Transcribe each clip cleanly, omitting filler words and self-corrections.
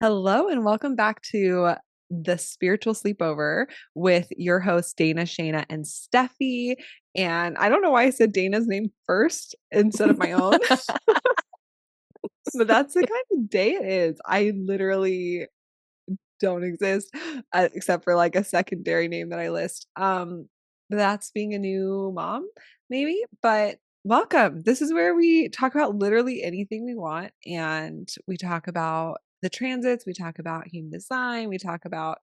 Hello and welcome back to the Spiritual Sleepover with your hosts Dana, Shayna, and Steffi. And I don't know why I said Dana's name first instead of my own, but that's the kind of day it is. I literally don't exist except for like a secondary name that I list. That's being a new mom, maybe, but welcome. This is where we talk about literally anything we want, and we talk about the transits, we talk about human design, we talk about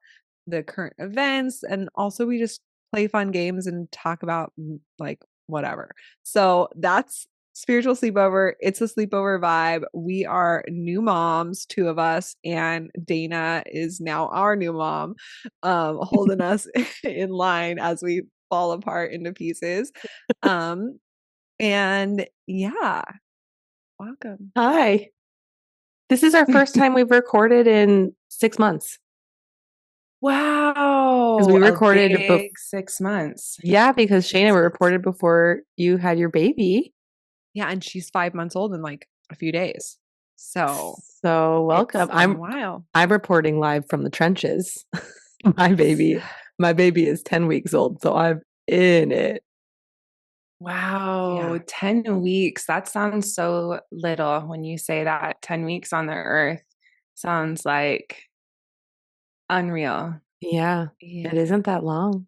the current events, and also we just play fun games and talk about like whatever. So that's spiritual sleepover. It's a sleepover vibe. We are new moms, two of us, and Dana is now our new mom, holding us in line as we fall apart into pieces. Um, and yeah, welcome. Hi. This is our first time we've recorded in 6 months because Wow, we a recorded, big 6 months. yeah, because Shayna, we 6 months. reported before you had your baby. Yeah, and she's 5 months old in like a few days. So So welcome. it's been a while. I'm reporting live from the trenches. My baby, my baby is 10 weeks old, so I'm in it. Yeah. Wow, 10 weeks. That sounds so little when you say that. 10 weeks on the earth sounds like unreal. Yeah, Yeah. it isn't that long.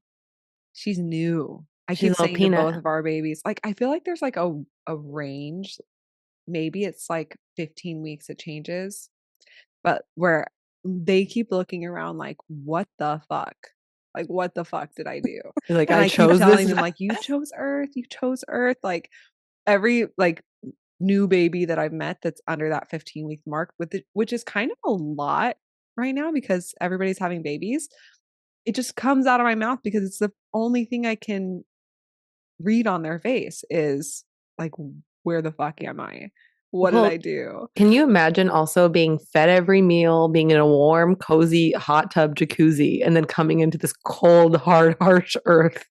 She's new. I She's keep a little saying to peanut. both of our babies, like, I feel like there's like a range. Maybe it's like 15 weeks it changes, but where they keep looking around like, what the fuck? Like, what the fuck did I do? You're like, And I I keep chose telling this. them, like, you chose Earth, you chose Earth. Like every like new baby that I've met that's under that 15-week mark with it, which is kind of a lot right now because everybody's having babies. It just comes out of my mouth because it's the only thing I can read on their face is like, where the fuck am I? What did Well, I do? can you imagine also being fed every meal, being in a warm, cozy hot tub jacuzzi, and then coming into this cold, hard, harsh earth?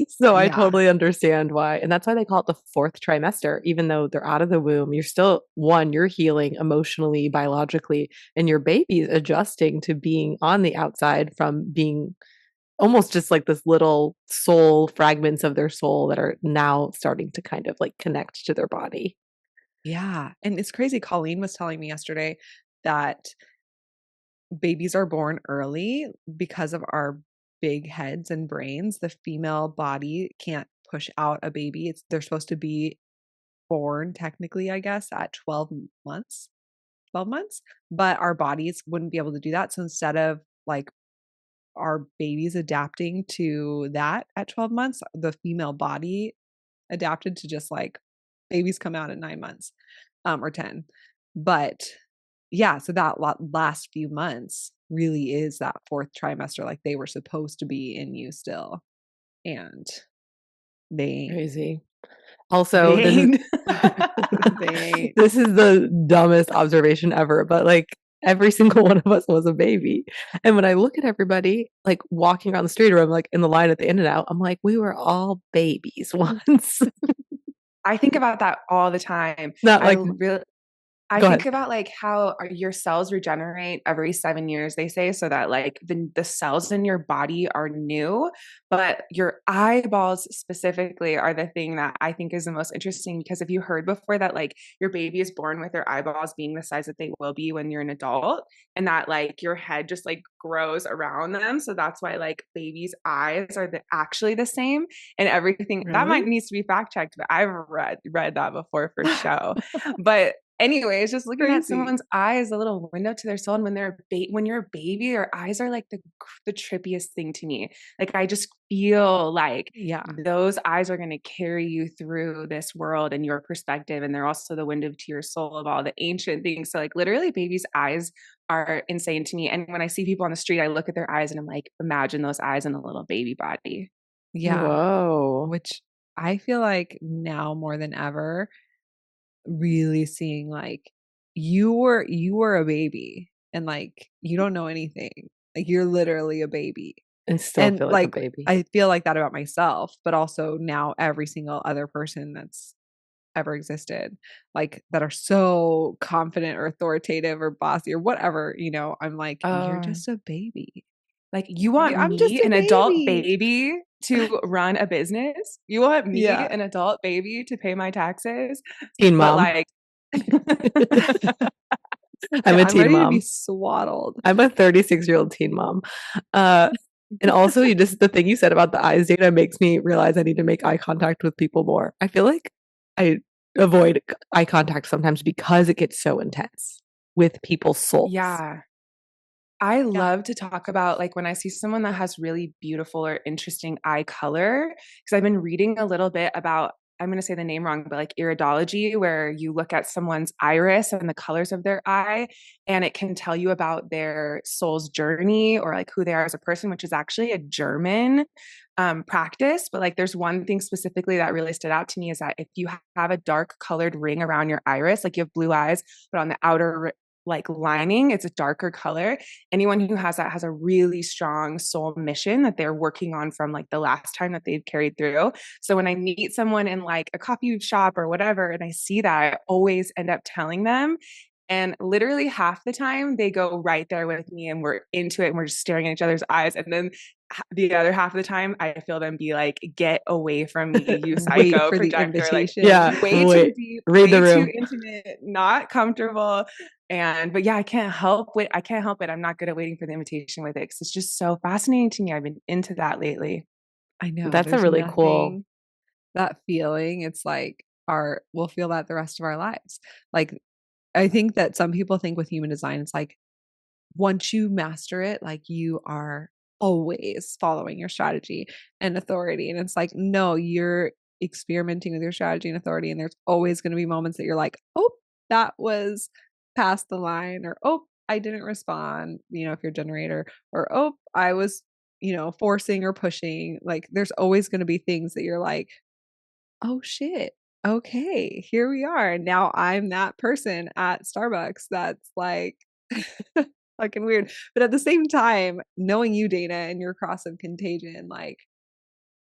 So I Yeah. totally understand why. And that's why they call it the fourth trimester. Even though they're out of the womb, you're still one, you're healing emotionally, biologically, and your baby's adjusting to being on the outside from being almost just like this little soul fragments of their soul that are now starting to kind of like connect to their body. Yeah. And it's crazy. Colleen was telling me yesterday that babies are born early because of our big heads and brains. The female body can't push out a baby. They're supposed to be born technically, I guess, at 12 months. 12 months, but our bodies wouldn't be able to do that. So instead of like our babies adapting to that at 12 months, the female body adapted to just like babies come out at 9 months or 10. But yeah, so that last few months really is that fourth trimester, like they were supposed to be in you still. And they ain't. Crazy. Also, They this is ain't. They ain't. this is the dumbest observation ever, but like every single one of us was a baby. And when I look at everybody like walking around the street, or I'm like in the line at the In and Out, I'm like, we were all babies once. I think about that all the time. Not I like, really I go think ahead. about like how your cells regenerate every 7 years, they say, so that like the cells in your body are new, but your eyeballs specifically are the thing that I think is the most interesting. Because if you heard before that, like your baby is born with their eyeballs being the size that they will be when you're an adult, and that like your head just like grows around them. So that's why like babies' eyes are actually the same and everything. That might Really? needs to be fact checked, but I've read that before for show. But anyways, just looking at Crazy. someone's eyes, a little window to their soul. And when when you're a baby, your eyes are like the trippiest thing to me. Like I just feel like Yeah. those eyes are going to carry you through this world and your perspective. And they're also the window to your soul of all the ancient things. So like literally babies' eyes are insane to me. And when I see people on the street, I look at their eyes and I'm like, imagine those eyes in a little baby body. Yeah. Whoa. Which I feel like now more than ever, really seeing like you were a baby and like you don't know anything. Like you're literally a baby. And still And feel like a like baby. I feel like that about myself, but also now every single other person that's ever existed, like that are so confident or authoritative or bossy or whatever, you know, I'm like, you're just a baby. Like, you want I'm just me, a an adult baby. baby, to run a business? You want me, Yeah. an adult baby, to pay my taxes? Teen But mom. like, I'm a I'm teen ready to mom. be swaddled. I'm a 36-year-old teen mom. And also, the thing you said about the eyes data makes me realize I need to make eye contact with people more. I feel like I avoid eye contact sometimes because it gets so intense with people's souls. yeah. I love to talk about, like, when I see someone that has really beautiful or interesting eye color, because I've been reading a little bit about, I'm going to say the name wrong, but like iridology, where you look at someone's iris and the colors of their eye, and it can tell you about their soul's journey or like who they are as a person, which is actually a German practice. But like, there's one thing specifically that really stood out to me is that if you have a dark colored ring around your iris, like you have blue eyes, but on the outer like lining, it's a darker color. Anyone who has that has a really strong soul mission that they're working on from like the last time that they've carried through. So when I meet someone in like a coffee shop or whatever, and I see that, I always end up telling them. And literally half the time they go right there with me and we're into it and we're just staring at each other's eyes. And then the other half of the time I feel them be like, get away from me, you psycho For the projector. Like, invitation. Yeah, way too deep, read the way too room. intimate, not comfortable. But yeah, I can't help it. I'm not good at waiting for the invitation with it because it's just so fascinating to me. I've been into that lately. I know. That's a there's really cool. nothing- that feeling. It's like we'll feel that the rest of our lives. Like, I think that some people think with human design, it's like once you master it, like you are always following your strategy and authority. And it's like, no, you're experimenting with your strategy and authority. And there's always going to be moments that you're like, oh, that was past the line, or oh, I didn't respond, you know, if you're a generator, or oh, I was, you know, forcing or pushing. Like there's always going to be things that you're like, oh shit. Okay, here we are. Now I'm that person at Starbucks that's like fucking weird. But at the same time, knowing you, Dana, and your cross of contagion, like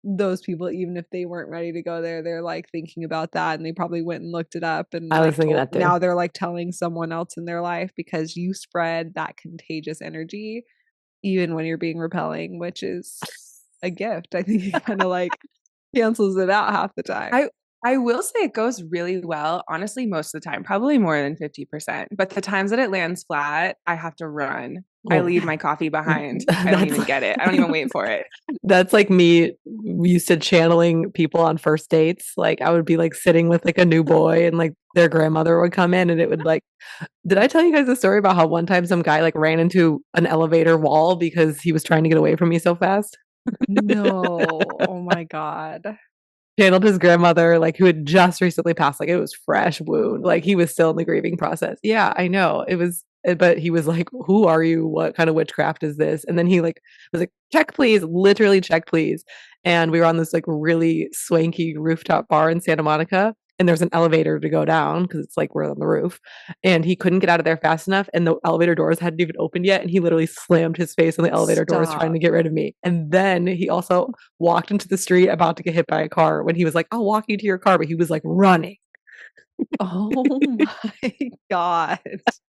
those people, even if they weren't ready to go there, they're like thinking about that and they probably went and looked it up and I was like thinking that too. now they're like telling someone else in their life because you spread that contagious energy even when you're being repelling, which is a gift. I think it kind of like cancels it out half the time. I will say it goes really well, honestly, most of the time, probably more than 50%. But the times that it lands flat, I have to run. I leave my coffee behind. I don't even get it. I don't even wait for it. That's like me used to channeling people on first dates. Like I would be like sitting with like a new boy and like their grandmother would come in and it would like, did I tell you guys the story about how one time some guy like ran into an elevator wall because he was trying to get away from me so fast? No. Oh my God. Channeled his grandmother, like who had just recently passed, like it was fresh wound, like he was still in the grieving process. Yeah, I know it was, but he was like, "Who are you? What kind of witchcraft is this?" And then he like was like, "Check please," literally check please. And we were on this like really swanky rooftop bar in Santa Monica, and there's an elevator to go down because it's like we're on the roof, and he couldn't get out of there fast enough, and the elevator doors hadn't even opened yet, and he literally slammed his face on the elevator doors trying to get rid of me. And then he also walked into the street about to get hit by a car when he was like, "I'll walk you to your car," but he was like running. Oh my God.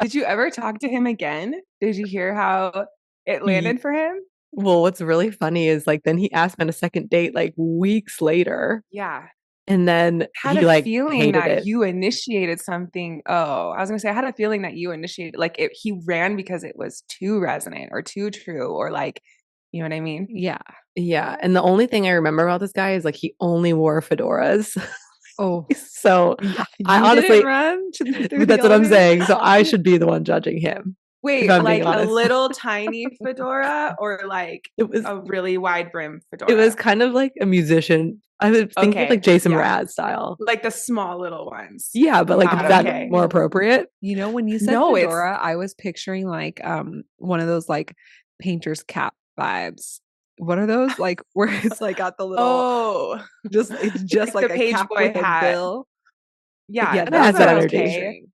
Did you ever talk to him again? Did you hear how it landed for him? Well, what's really funny is like then he asked me on a second date like weeks later. Yeah. And then Had he a like feeling hated that it. you initiated something. Oh, I was gonna say I had a feeling that you initiated, like he ran because it was too resonant or too true, or like, you know what I mean? Yeah. Yeah. And the only thing I remember about this guy is like he only wore fedoras. Oh, So yeah. I You honestly, didn't run through that's the what I'm elevator? saying. So I should be the one judging him. Wait, I'm like being a honest. little tiny fedora or like It was a really wide brim fedora? it was kind of like a musician. I was thinking Okay, like Jason yeah. Mraz style. Like the small little ones. Yeah, but like Got is it, that okay. more appropriate? You know, when you said No, it's fedora, I was picturing like one of those like painter's cap vibes. What are those? Like where it's like got the little oh, it's just like like the a page cap boy with a hat. bill. Yeah, Yeah, Kinda those has that's that what are I was energy. okay. picturing.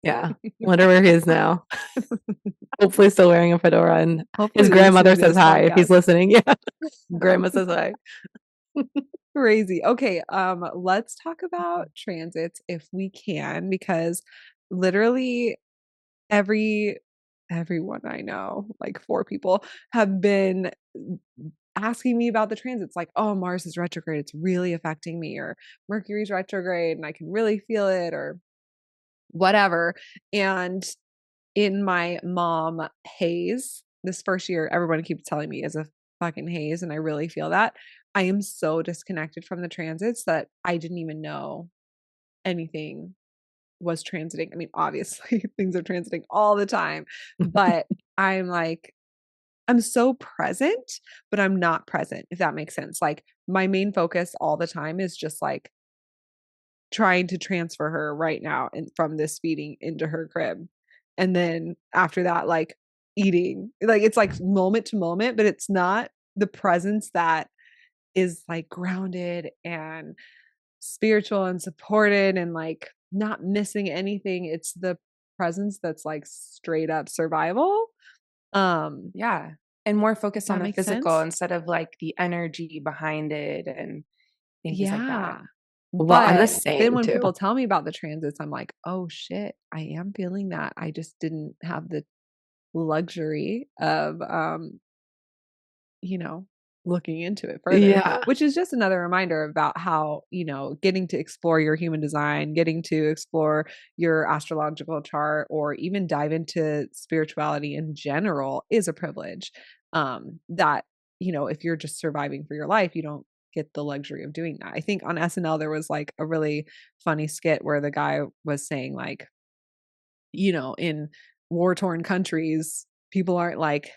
Yeah. Wonder where he is now. Hopefully still wearing a fedora and Hopefully his grandmother listening to says this hi if he's podcast. listening. Yeah. Grandma says hi. Crazy. Okay, let's talk about transits if we can, because literally every everyone I know, like 4 people, have been asking me about the transits, like, "Oh, Mars is retrograde, it's really affecting me," or "Mercury's retrograde and I can really feel it," or whatever. And in my mom haze, this first year, everyone keeps telling me is a fucking haze, and I really feel that. I am so disconnected from the transits that I didn't even know anything was transiting. I mean, obviously, things are transiting all the time, but I'm like, I'm so present, but I'm not present, if that makes sense. Like, my main focus all the time is just like trying to transfer her right now and from this feeding into her crib. And then after that, like eating. Like it's like moment to moment, but it's not the presence that is like grounded and spiritual and supported and like not missing anything. It's the presence that's like straight up survival. Yeah. And more focused on That the makes physical sense. instead of like the energy behind it and things like that. Yeah. Well, I'm the But then same when too. people tell me about the transits, I'm like, oh shit, I am feeling that. I just didn't have the luxury of you know, looking into it further, Yeah. which is just another reminder about how, getting to explore your human design, getting to explore your astrological chart, or even dive into spirituality in general is a privilege. That, if you're just surviving for your life, you don't get the luxury of doing that. I think on SNL, there was like a really funny skit where the guy was saying, like, in war torn countries, people aren't like,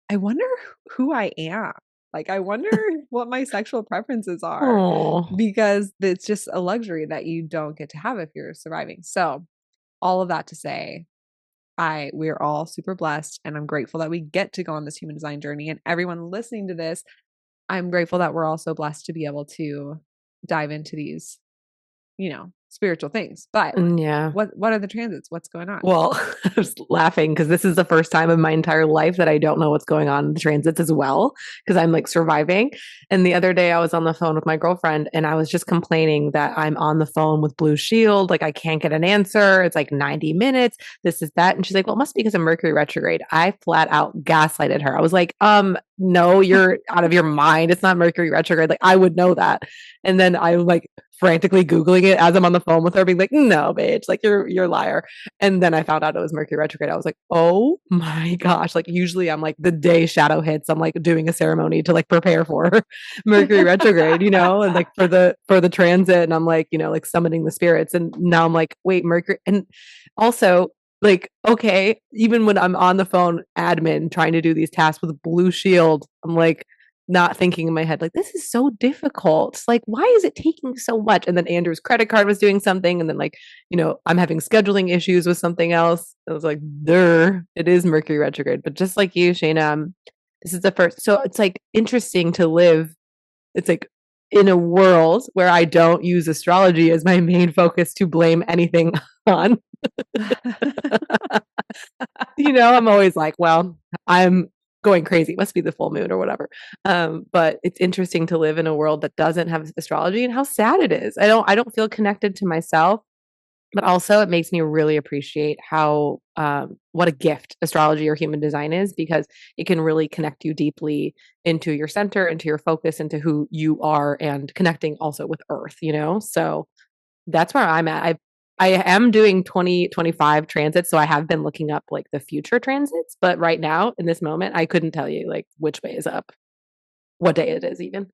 I wonder who I am. Like, I wonder what my sexual preferences are, Oh. because it's just a luxury that you don't get to have if you're surviving. So, all of that to say, we're all super blessed, and I'm grateful that we get to go on this human design journey. And everyone listening to this, I'm grateful that we're also blessed to be able to dive into these, spiritual things. But Yeah. what are the transits? What's going on? Well, I was laughing because this is the first time in my entire life that I don't know what's going on in the transits as well, because I'm like surviving. And the other day I was on the phone with my girlfriend and I was just complaining that I'm on the phone with Blue Shield. Like I can't get an answer. It's like 90 minutes. This is that. And she's like, well, it must be because of Mercury retrograde. I flat out gaslighted her. I was like, no, you're out of your mind. It's not Mercury retrograde. Like I would know that. And then I'm like frantically Googling it as I'm on the phone with her, being like, no, bitch, like you're a liar. And then I found out it was Mercury retrograde. I was like, oh my gosh. Like usually I'm like the day shadow hits, I'm like doing a ceremony to like prepare for Mercury retrograde, and like for the transit. And I'm like, like summoning the spirits. And now I'm like, wait, Mercury. And also like, okay, even when I'm on the phone admin trying to do these tasks with Blue Shield, I'm like, not thinking in my head, like, this is so difficult. Like, why is it taking so much? And then Andrew's credit card was doing something. And then, like, I'm having scheduling issues with something else. I was like, it is Mercury retrograde. But just like you, Shayna, this is the first. So it's like interesting to live. It's like in a world where I don't use astrology as my main focus to blame anything on. I'm always like, well, I'm going crazy. It must be the full moon or whatever. But it's interesting to live in a world that doesn't have astrology and how sad it is. I don't feel connected to myself, but also it makes me really appreciate how what a gift astrology or human design is, because it can really connect you deeply into your center, into your focus, into who you are, and connecting also with Earth. So that's where I'm at. I am doing 2025 transits, so I have been looking up like the future transits, but right now in this moment, I couldn't tell you like which way is up, what day it is even.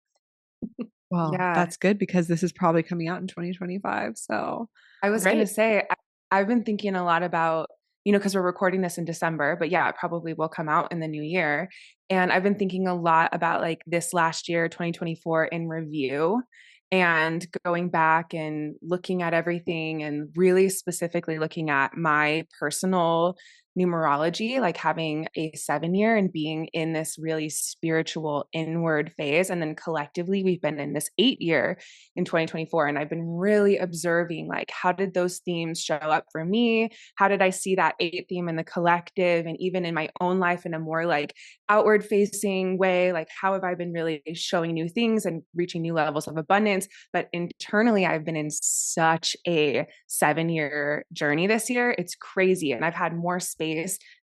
Well, Yeah. that's good because this is probably coming out in 2025. So, I was going to Right. say, I've been thinking a lot about, because we're recording this in December, but yeah, it probably will come out in the new year. And I've been thinking a lot about like this last year, 2024, in review, and going back and looking at everything and really specifically looking at my personal numerology, like having a 7-year and being in this really spiritual inward phase. And then collectively, we've been in this 8-year in 2024. And I've been really observing, like, how did those themes show up for me? How did I see that 8 theme in the collective and even in my own life in a more like outward facing way? Like, how have I been really showing new things and reaching new levels of abundance? But internally, I've been in such a 7-year journey this year. It's crazy. And I've had more space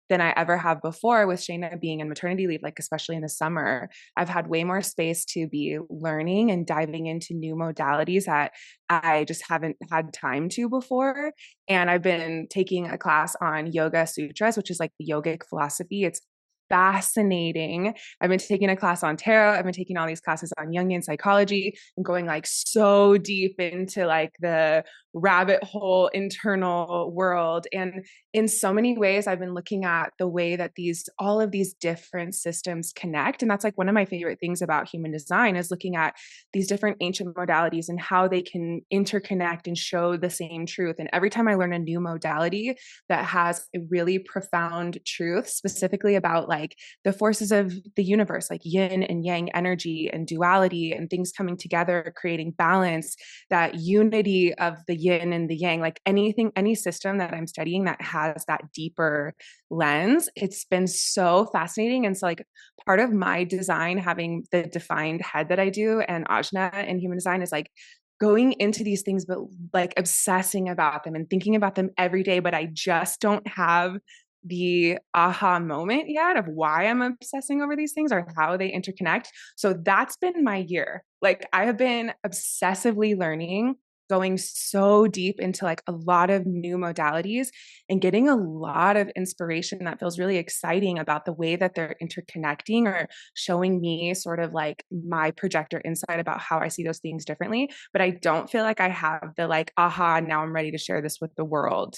than I ever have before with Shayna being in maternity leave, like especially in the summer. I've had way more space to be learning and diving into new modalities that I just haven't had time to before. And I've been taking a class on Yoga Sutras, which is like the yogic philosophy. It's fascinating. I've been taking a class on tarot. I've been taking all these classes on Jungian psychology and going like so deep into like the rabbit hole internal world. And in so many ways, I've been looking at the way that all of these different systems connect. And that's like one of my favorite things about human design is looking at these different ancient modalities and how they can interconnect and show the same truth. And every time I learn a new modality that has a really profound truth, specifically about like the forces of the universe, like yin and yang energy and duality and things coming together, creating balance, that unity of the yin and the yang, like any system that I'm studying that has that deeper lens, it's been so fascinating. And so like part of my design, having the defined head that I do and Ajna in human design, is like going into these things, but like obsessing about them and thinking about them every day. But I just don't have the aha moment yet of why I'm obsessing over these things or how they interconnect. So that's been my year. Like I have been obsessively learning, going so deep into like a lot of new modalities and getting a lot of inspiration that feels really exciting about the way that they're interconnecting or showing me sort of like my projector insight about how I see those things differently. But I don't feel like I have the like, aha, now I'm ready to share this with the world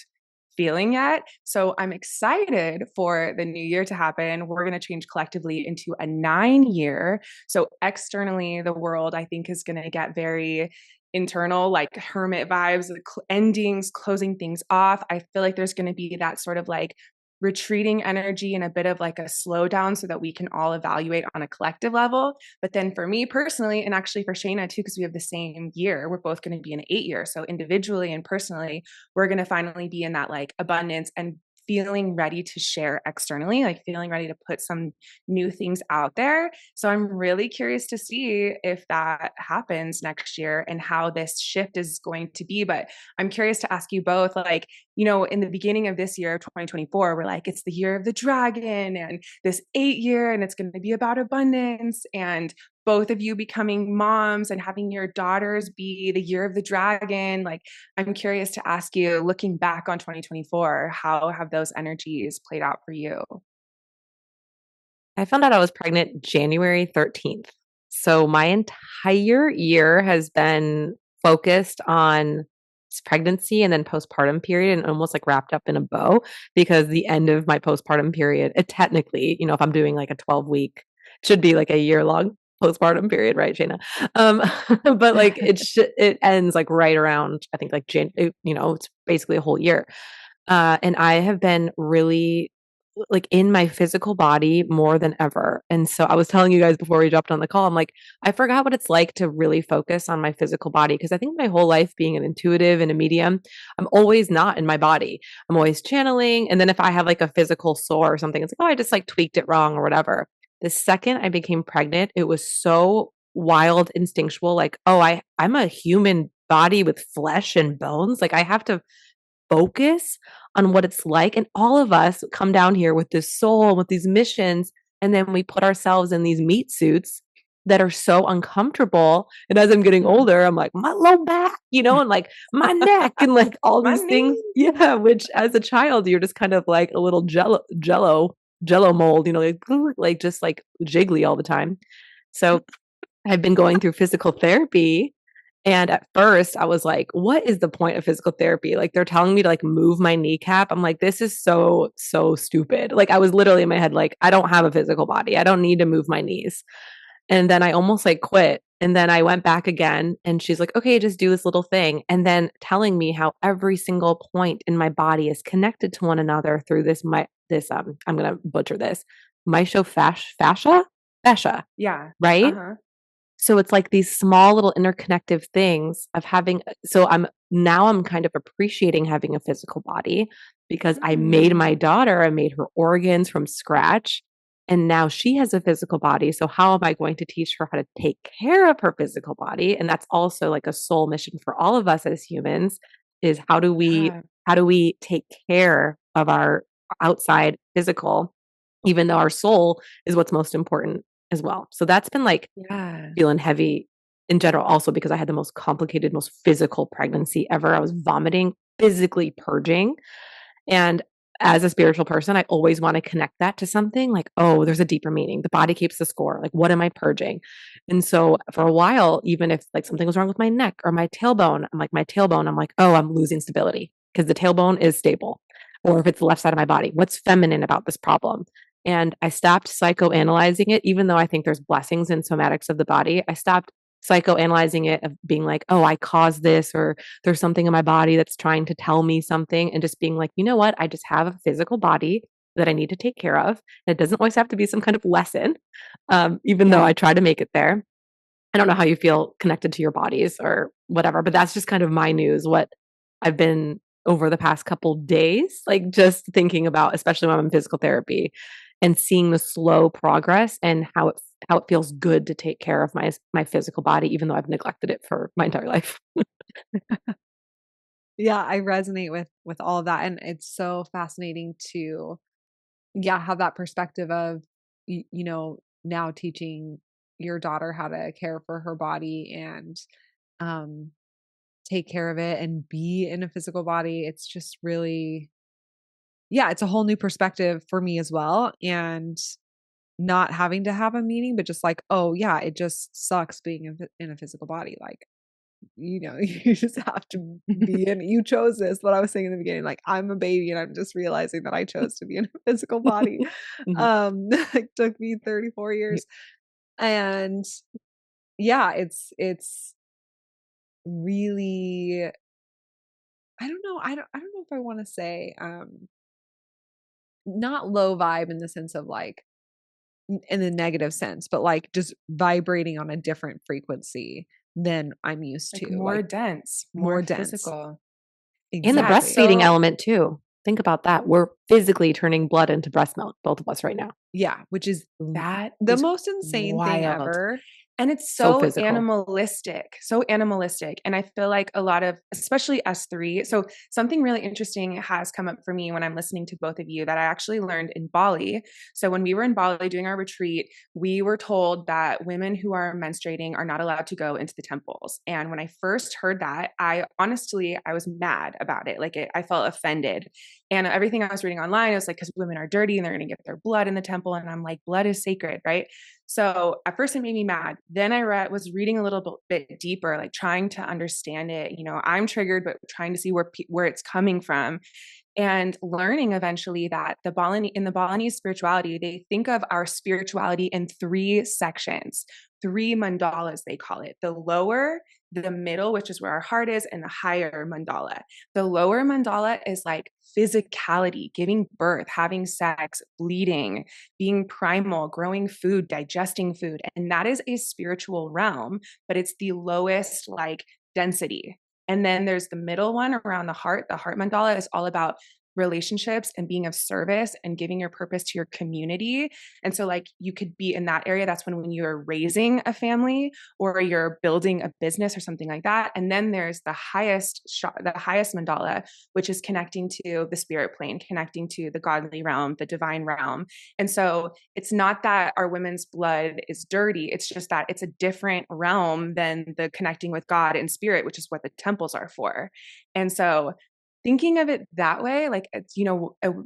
feeling yet. So I'm excited for the new year to happen. We're going to change collectively into a 9-year. So externally, the world, I think, is going to get very internal, like hermit vibes, endings, closing things off. I feel like there's going to be that sort of like retreating energy and a bit of like a slowdown so that we can all evaluate on a collective level. But then for me personally, and actually for Shayna too, because we have the same year, we're both going to be in 8 year. So individually and personally, we're going to finally be in that like abundance and feeling ready to share externally, like feeling ready to put some new things out there. So I'm really curious to see if that happens next year and how this shift is going to be. But I'm curious to ask you both, like, you know, in the beginning of this year, 2024, we're like, it's the year of the dragon and this 8-year, and it's going to be about abundance. And both of you becoming moms and having your daughters be the year of the dragon. Like, I'm curious to ask you, looking back on 2024, how have those energies played out for you? I found out I was pregnant January 13th. So my entire year has been focused on pregnancy and then postpartum period and almost like wrapped up in a bow, because the end of my postpartum period, it technically, you know, if I'm doing like a 12-week, should be like a year-long postpartum period, right, Shayna? But like it ends like right around, I think like you know, it's basically a whole year. And I have been really like in my physical body more than ever. And so I was telling you guys before we jumped on the call, I'm like, I forgot what it's like to really focus on my physical body. Cause I think my whole life being an intuitive and a medium, I'm always not in my body. I'm always channeling. And then if I have like a physical sore or something, it's like, oh, I just like tweaked it wrong or whatever. The second I became pregnant, it was so wild, instinctual, like, oh, I'm a human body with flesh and bones. Like I have to focus on what it's like. And all of us come down here with this soul, with these missions, and then we put ourselves in these meat suits that are so uncomfortable. And as I'm getting older, I'm like, my low back, you know, and like my neck and like all these things. Yeah. Which as a child, you're just kind of like a little jello mold, you know, like just like jiggly all the time. So I've been going through physical therapy. And at first I was like, what is the point of physical therapy? Like they're telling me to like move my kneecap. I'm like, this is so stupid. Like I was literally in my head, like, I don't have a physical body. I don't need to move my knees. And then I almost like quit. And then I went back again and she's like, okay, just do this little thing. And then telling me how every single point in my body is connected to one another through I'm going to butcher this, fascia, Yeah. right? Uh-huh. So it's like these small little interconnective things of having, so I'm kind of appreciating having a physical body because I made my daughter, I made her organs from scratch. And now she has a physical body. So how am I going to teach her how to take care of her physical body? And that's also like a soul mission for all of us as humans is Yeah. how do we take care of our outside physical, even though our soul is what's most important as well. So that's been like Yeah. feeling heavy in general, also because I had the most complicated, most physical pregnancy ever. I was vomiting, physically purging. And as a spiritual person, I always want to connect that to something like, oh, there's a deeper meaning. The body keeps the score. Like, what am I purging? And so for a while, even if like something was wrong with my neck or my tailbone, I'm like, oh, I'm losing stability because the tailbone is stable. Or if it's the left side of my body, what's feminine about this problem? And I stopped psychoanalyzing it, even though I think there's blessings in somatics of the body. I stopped psychoanalyzing it of being like, oh, I caused this, or there's something in my body that's trying to tell me something, and just being like, you know what? I just have a physical body that I need to take care of. And it doesn't always have to be some kind of lesson, even though I try to make it there. I don't know how you feel connected to your bodies or whatever, but that's just kind of my news, what I've been over the past couple days, like just thinking about, especially when I'm in physical therapy and seeing the slow progress and how it feels good to take care of my physical body, even though I've neglected it for my entire life. Yeah, I resonate with all of that, and it's so fascinating to, yeah, have that perspective of, now teaching your daughter how to care for her body and, um, take care of it and be in a physical body. It's just really, yeah, it's a whole new perspective for me as well, and not having to have a meaning, but just like, "Oh, yeah, it just sucks being in a physical body." Like, you just have to be in, you chose this. What I was saying in the beginning, like, I'm a baby and I'm just realizing that I chose to be in a physical body. Mhm. It took me 34 years. And yeah, it's really, I don't know if I want to say not low vibe in the sense of like in the negative sense, but like just vibrating on a different frequency than I'm used Like to, more like dense, more more dense. physical. And the Yeah. Exactly. breastfeeding So element too. Think about that. We're physically turning blood into breast milk, both of us right now. Yeah, which is that the is most insane thing wild. ever. And it's So so physical. animalistic, so animalistic. And I feel like a lot of, especially us three. So something really interesting has come up for me when I'm listening to both of you that I actually learned in Bali. So when we were in Bali doing our retreat, we were told that women who are menstruating are not allowed to go into the temples. And when I first heard that, I was mad about it. I felt offended. And everything I was reading online, I was like, because women are dirty and they're going to get their blood in the temple. And I'm like, blood is sacred, right? So at first it made me mad. Then was reading a little bit deeper, like trying to understand it. I'm triggered, but trying to see where it's coming from, and learning eventually that in the Balinese spirituality, they think of our spirituality in three sections, three mandalas, they call it: the lower, the middle, which is where our heart is, and the higher mandala. The lower mandala is like physicality, giving birth, having sex, bleeding, being primal, growing food, digesting food. And that is a spiritual realm, but it's the lowest like density. And then there's the middle one around the heart. The heart mandala is all about relationships and being of service and giving your purpose to your community. And so like you could be in that area. That's when you're raising a family or you're building a business or something like that. And then there's the highest mandala, which is connecting to the spirit plane, connecting to the godly realm, the divine realm. And so it's not that our women's blood is dirty. It's just that it's a different realm than the connecting with God and spirit, which is what the temples are for. And so thinking of it that way, like, it's,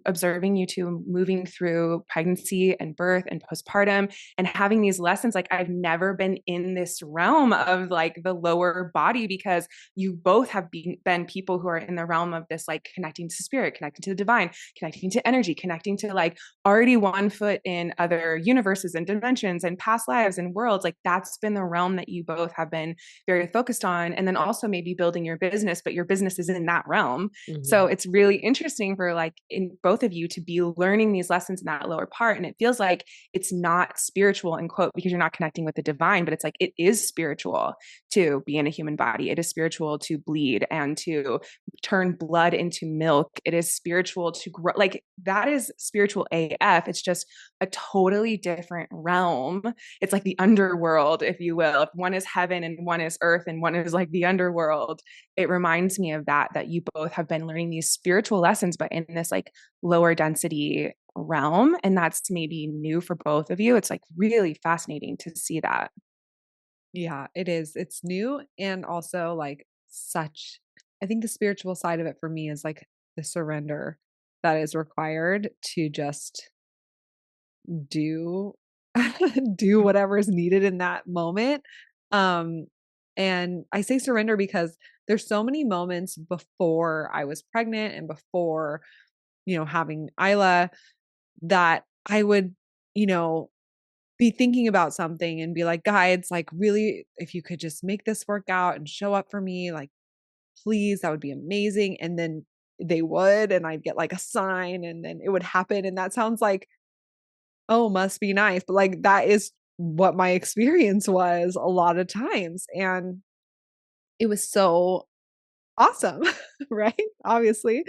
observing you two moving through pregnancy and birth and postpartum and having these lessons, like, I've never been in this realm of like the lower body, because you both have been people who are in the realm of this, like connecting to spirit, connecting to the divine, connecting to energy, connecting to like already one foot in other universes and dimensions and past lives and worlds. Like, that's been the realm that you both have been very focused on. And then also maybe building your business, but your business is in that realm. So it's really interesting for like in both of you to be learning these lessons in that lower part. And it feels like it's not spiritual in quote, because you're not connecting with the divine, but it's like, it is spiritual to be in a human body. It is spiritual to bleed and to turn blood into milk. It is spiritual to grow. Like, that is spiritual AF. It's just a totally different realm. It's like the underworld, if you will. If one is heaven and one is earth and one is like the underworld, it reminds me of that you both have been learning these spiritual lessons, but in this like lower density realm. And that's maybe new for both of you. It's like really fascinating to see that. Yeah, it is. It's new and also like I think the spiritual side of it for me is like the surrender that is required to just do do whatever is needed in that moment. Um and I say surrender because there's so many moments before I was pregnant and before, having Isla, that I would, you know, be thinking about something and be like, guides, like, really, if you could just make this work out and show up for me, like, please, that would be amazing. And then they would, and I'd get like a sign and then it would happen. And that sounds like, oh, must be nice. But like, that is what my experience was a lot of times. And it was so awesome, right? Obviously.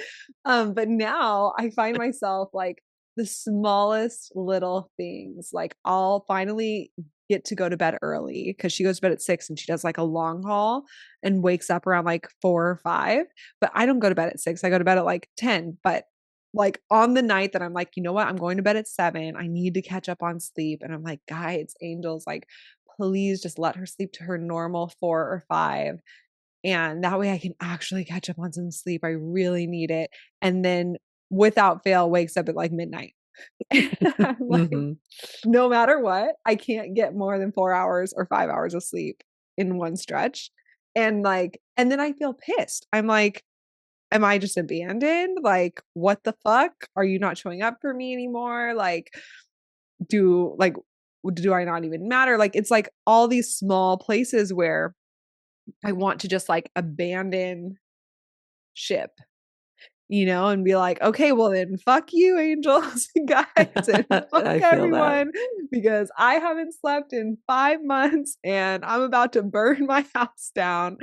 But now I find myself like the smallest little things. Like, I'll finally get to go to bed early because she goes to bed at 6 and she does like a long haul and wakes up around like 4 or 5. But I don't go to bed at 6. I go to bed at like 10. But like on the night that I'm like, you know what? I'm going to bed at 7. I need to catch up on sleep. And I'm like, guides, angels, like, please just let her sleep to her normal 4 or 5, and that way I can actually catch up on some sleep. I really need it. And then without fail wakes up at like midnight. I'm like, no matter what, I can't get more than 4 hours or 5 hours of sleep in one stretch. And like, and then I feel pissed. I'm like, am I just abandoned? Like, what the fuck? Are you not showing up for me anymore? Like, do I not even matter? Like, it's like all these small places where I want to just like abandon ship, and be like, okay, well then fuck you, angels, guys, and fuck I feel that. everyone, because I haven't slept in 5 months and I'm about to burn my house down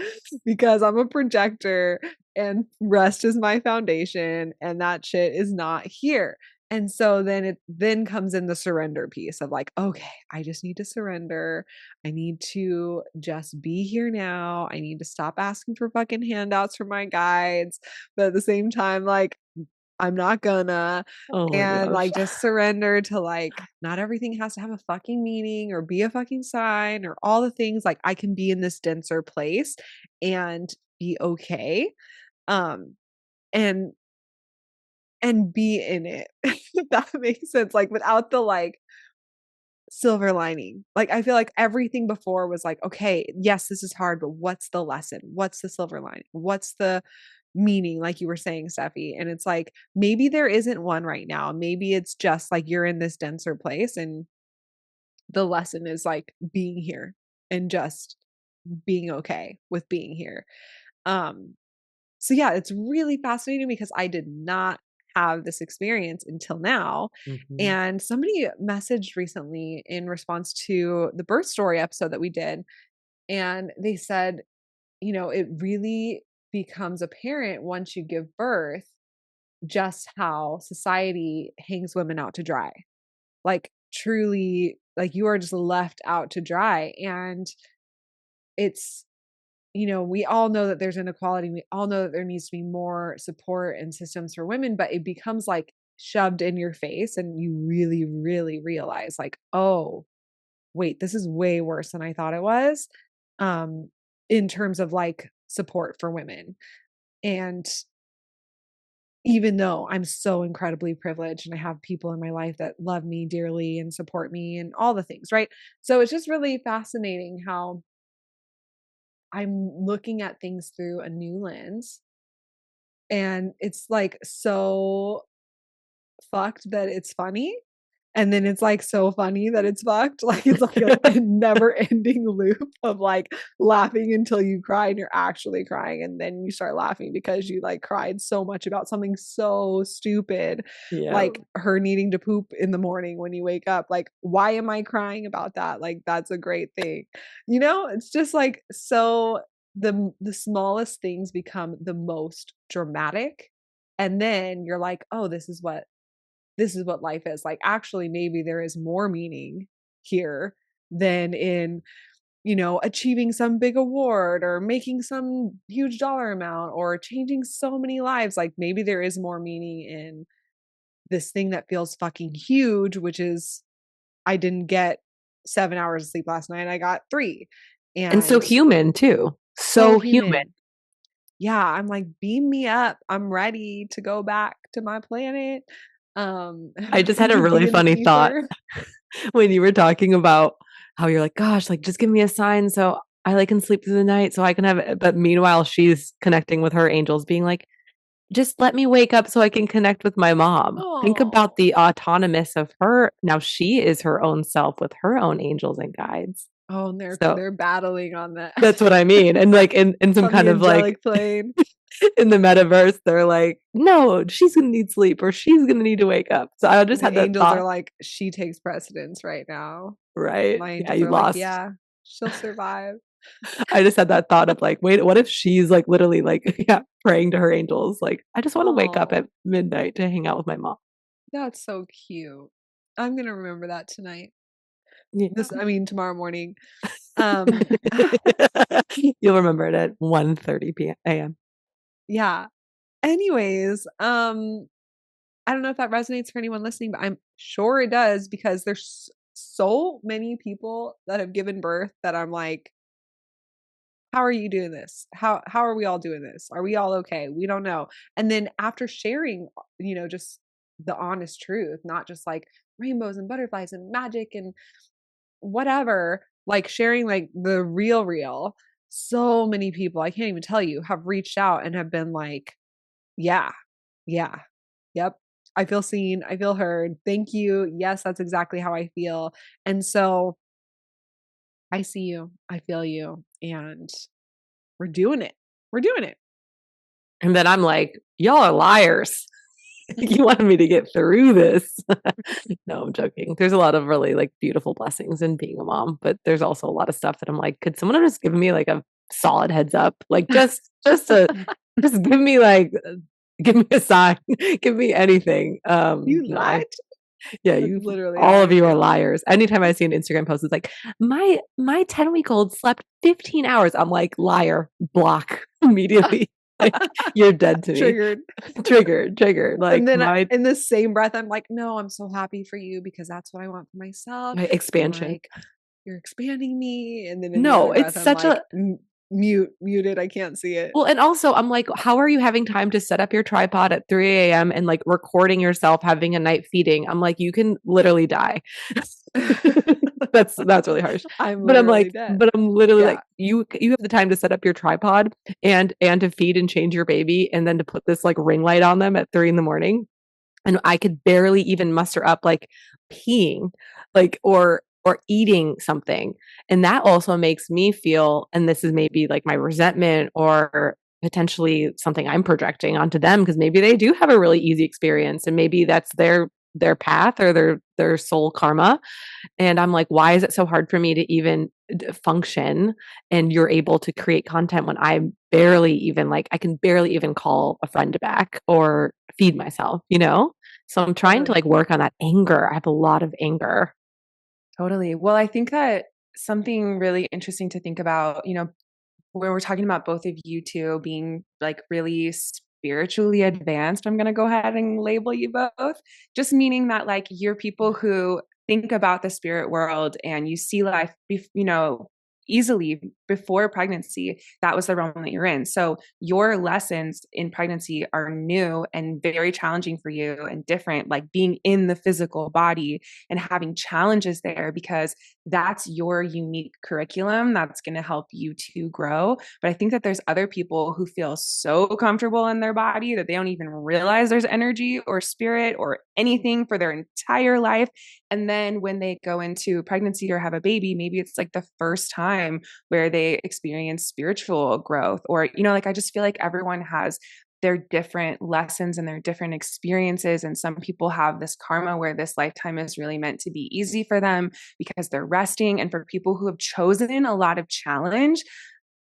because I'm a projector and rest is my foundation and that shit is not here. And so then it then comes in the surrender piece of like, okay, I just need to surrender. I need to just be here now. I need to stop asking for fucking handouts from my guides. But at the same time, like, I'm not gonna, Oh my and gosh. like just surrender to like, not everything has to have a fucking meaning or be a fucking sign or all the things. Like, I can be in this denser place and be okay. Um, and be in it. If that makes sense. Like, without the like silver lining. Like, I feel like everything before was like, okay, yes, this is hard, but what's the lesson? What's the silver lining? What's the meaning? Like you were saying, Steffi. And it's like, maybe there isn't one right now. Maybe it's just like you're in this denser place and the lesson is like being here and just being okay with being here. Um, so yeah, it's really fascinating because I did not have this experience until now. Mhm. And somebody messaged recently in response to the birth story episode that we did. And they said, it really becomes apparent once you give birth just how society hangs women out to dry. Like, truly, like, you are just left out to dry. And it's, we all know that there's inequality. We all know that there needs to be more support and systems for women, but it becomes like shoved in your face and you really, really realize like, oh, wait, this is way worse than I thought it was. Um, in terms of like support for women. And even though I'm so incredibly privileged and I have people in my life that love me dearly and support me and all the things, right? So it's just really fascinating how I'm looking at things through a new lens. And it's like so fucked that it's funny. And then it's like so funny that it's fucked. Like it's like a never ending loop of like laughing until you cry and you're actually crying. And then you start laughing because you like cried so much about something so stupid, Yeah. like her needing to poop in the morning when you wake up. Like, why am I crying about that? Like, that's a great thing. You know, it's just like so the smallest things become the most dramatic. And then you're like, oh, this is what life is. Like, actually, maybe there is more meaning here than in, you know, achieving some big award or making some huge dollar amount or changing so many lives. Like, maybe there is more meaning in this thing that feels fucking huge, which is I didn't get 7 hours of sleep last night. I got 3. And so And human too. so So human. human. Yeah, I'm like, beam me up. I'm ready to go back to my planet. I just had a to really be in the funny thought ether. when you were talking about how you're like, gosh, like just give me a sign so I like can sleep through the night so I can have it. But meanwhile, she's connecting with her angels, being like, just let me wake up so I can connect with my mom. Think about Oh. the autonomous of her. Now she is her own self with her own angels and guides. Oh, and So they're battling on that. that's what I mean. And like in It's some on the kind of like angelic plane. in the metaverse, they're like, no, she's gonna need sleep or she's gonna need to wake up. So I just had The that angels are thought, like, she takes precedence right now. right? My Yeah, angels you are like, lost. yeah, she'll survive. I just had that thought of like, wait, what if she's like literally like, yeah, praying to her angels, like, I just want to wake up at Oh, midnight to hang out with my mom. that's so cute. I'm gonna remember that tonight. Yeah. I mean, tomorrow morning. Um, You'll remember it at 1:30 p.m. a.m. yeah. Anyways, I don't know if that resonates for anyone listening, but I'm sure it does because there's so many people that have given birth that I'm like, how are you doing this? How are we all doing this? Are we all okay? We don't know. And then after sharing, you know, just the honest truth, not just like rainbows and butterflies and magic and whatever, like sharing like the real, so many people, I can't even tell you, have reached out and have been like, yeah, yeah, yep. I feel seen. I feel heard. Thank you. Yes, that's exactly how I feel. And so I see you. I feel you. And we're doing it. We're doing it. And then I'm like, y'all are liars. You wanted me to get through this. No, I'm joking. There's a lot of really like beautiful blessings in being a mom, but there's also a lot of stuff that I'm like, could someone have just given me like a solid heads up? Like just give me like give me a sign, give me anything. You No, I lied. yeah, That's you literally how all of I you are feel. liars. Anytime I see an Instagram post, it's like my 10-week-old slept 15 hours. I'm like, liar, block immediately. Like you're dead to me. Triggered. Triggered. Like And then my in the same breath, I'm like, no, I'm so happy for you because that's what I want for myself. my And expansion. like, you're expanding me. And then in the No, other it's breath, I'm such like, a muted. I can't see it. well, and also I'm like, how are you having time to set up your tripod at 3 a.m. and like recording yourself having a night feeding? I'm like, you can literally die. That's really harsh. I'm But I'm literally like, dead. but I'm literally Yeah. like, you have the time to set up your tripod and to feed and change your baby and then to put this like ring light on them at 3 in the morning. And I could barely even muster up like peeing, like or eating something. And that also makes me feel, and this is maybe like my resentment or potentially something I'm projecting onto them because maybe they do have a really easy experience and maybe that's their path or their soul karma. And I'm like, why is it so hard for me to even function? And you're able to create content when I barely even like, I can barely even call a friend back or feed myself, you know? So I'm trying to Totally. like work on that anger. I have a lot of anger. Totally. Well, I think that something really interesting to think about, you know, where we're talking about both of you two being like really spiritually advanced, I'm going to go ahead and label you both, just meaning that like you're people who think about the spirit world and you see life, you know, easily before pregnancy, that was the realm that you're in. So your lessons in pregnancy are new and very challenging for you and different, like being in the physical body and having challenges there, because that's your unique curriculum that's going to help you to grow. But I think that there's other people who feel so comfortable in their body that they don't even realize there's energy or spirit or anything for their entire life. And then when they go into pregnancy or have a baby, maybe it's like the first time where they experience spiritual growth, or, you know, like I just feel like everyone has their different lessons and their different experiences. And some people have this karma where this lifetime is really meant to be easy for them because they're resting. And for people who have chosen a lot of challenge,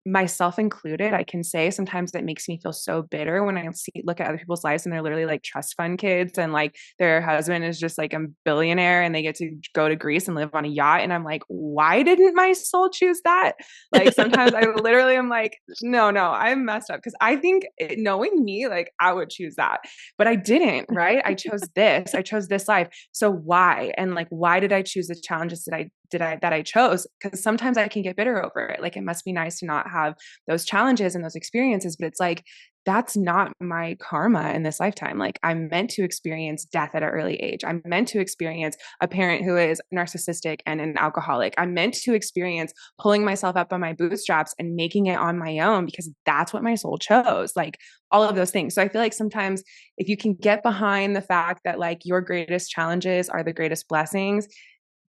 myself included, I can say sometimes it makes me feel so bitter when I look at other people's lives and they're literally like trust fund kids and like their husband is just like a billionaire and they get to go to Greece and live on a yacht. And I'm like, why didn't my soul choose that? Like sometimes I literally am like, no, I messed up. Cause I think knowing me, like I would choose that, but I didn't, right? I chose this life. So why? And like, why did I choose the challenges that I chose? Because sometimes I can get bitter over it. Like it must be nice to not have those challenges and those experiences, but it's like that's not my karma in this lifetime. Like I'm meant to experience death at an early age. I'm meant to experience a parent who is narcissistic and an alcoholic. I'm meant to experience pulling myself up on my bootstraps and making it on my own because that's what my soul chose. Like all of those things. So I feel like sometimes if you can get behind the fact that like your greatest challenges are the greatest blessings,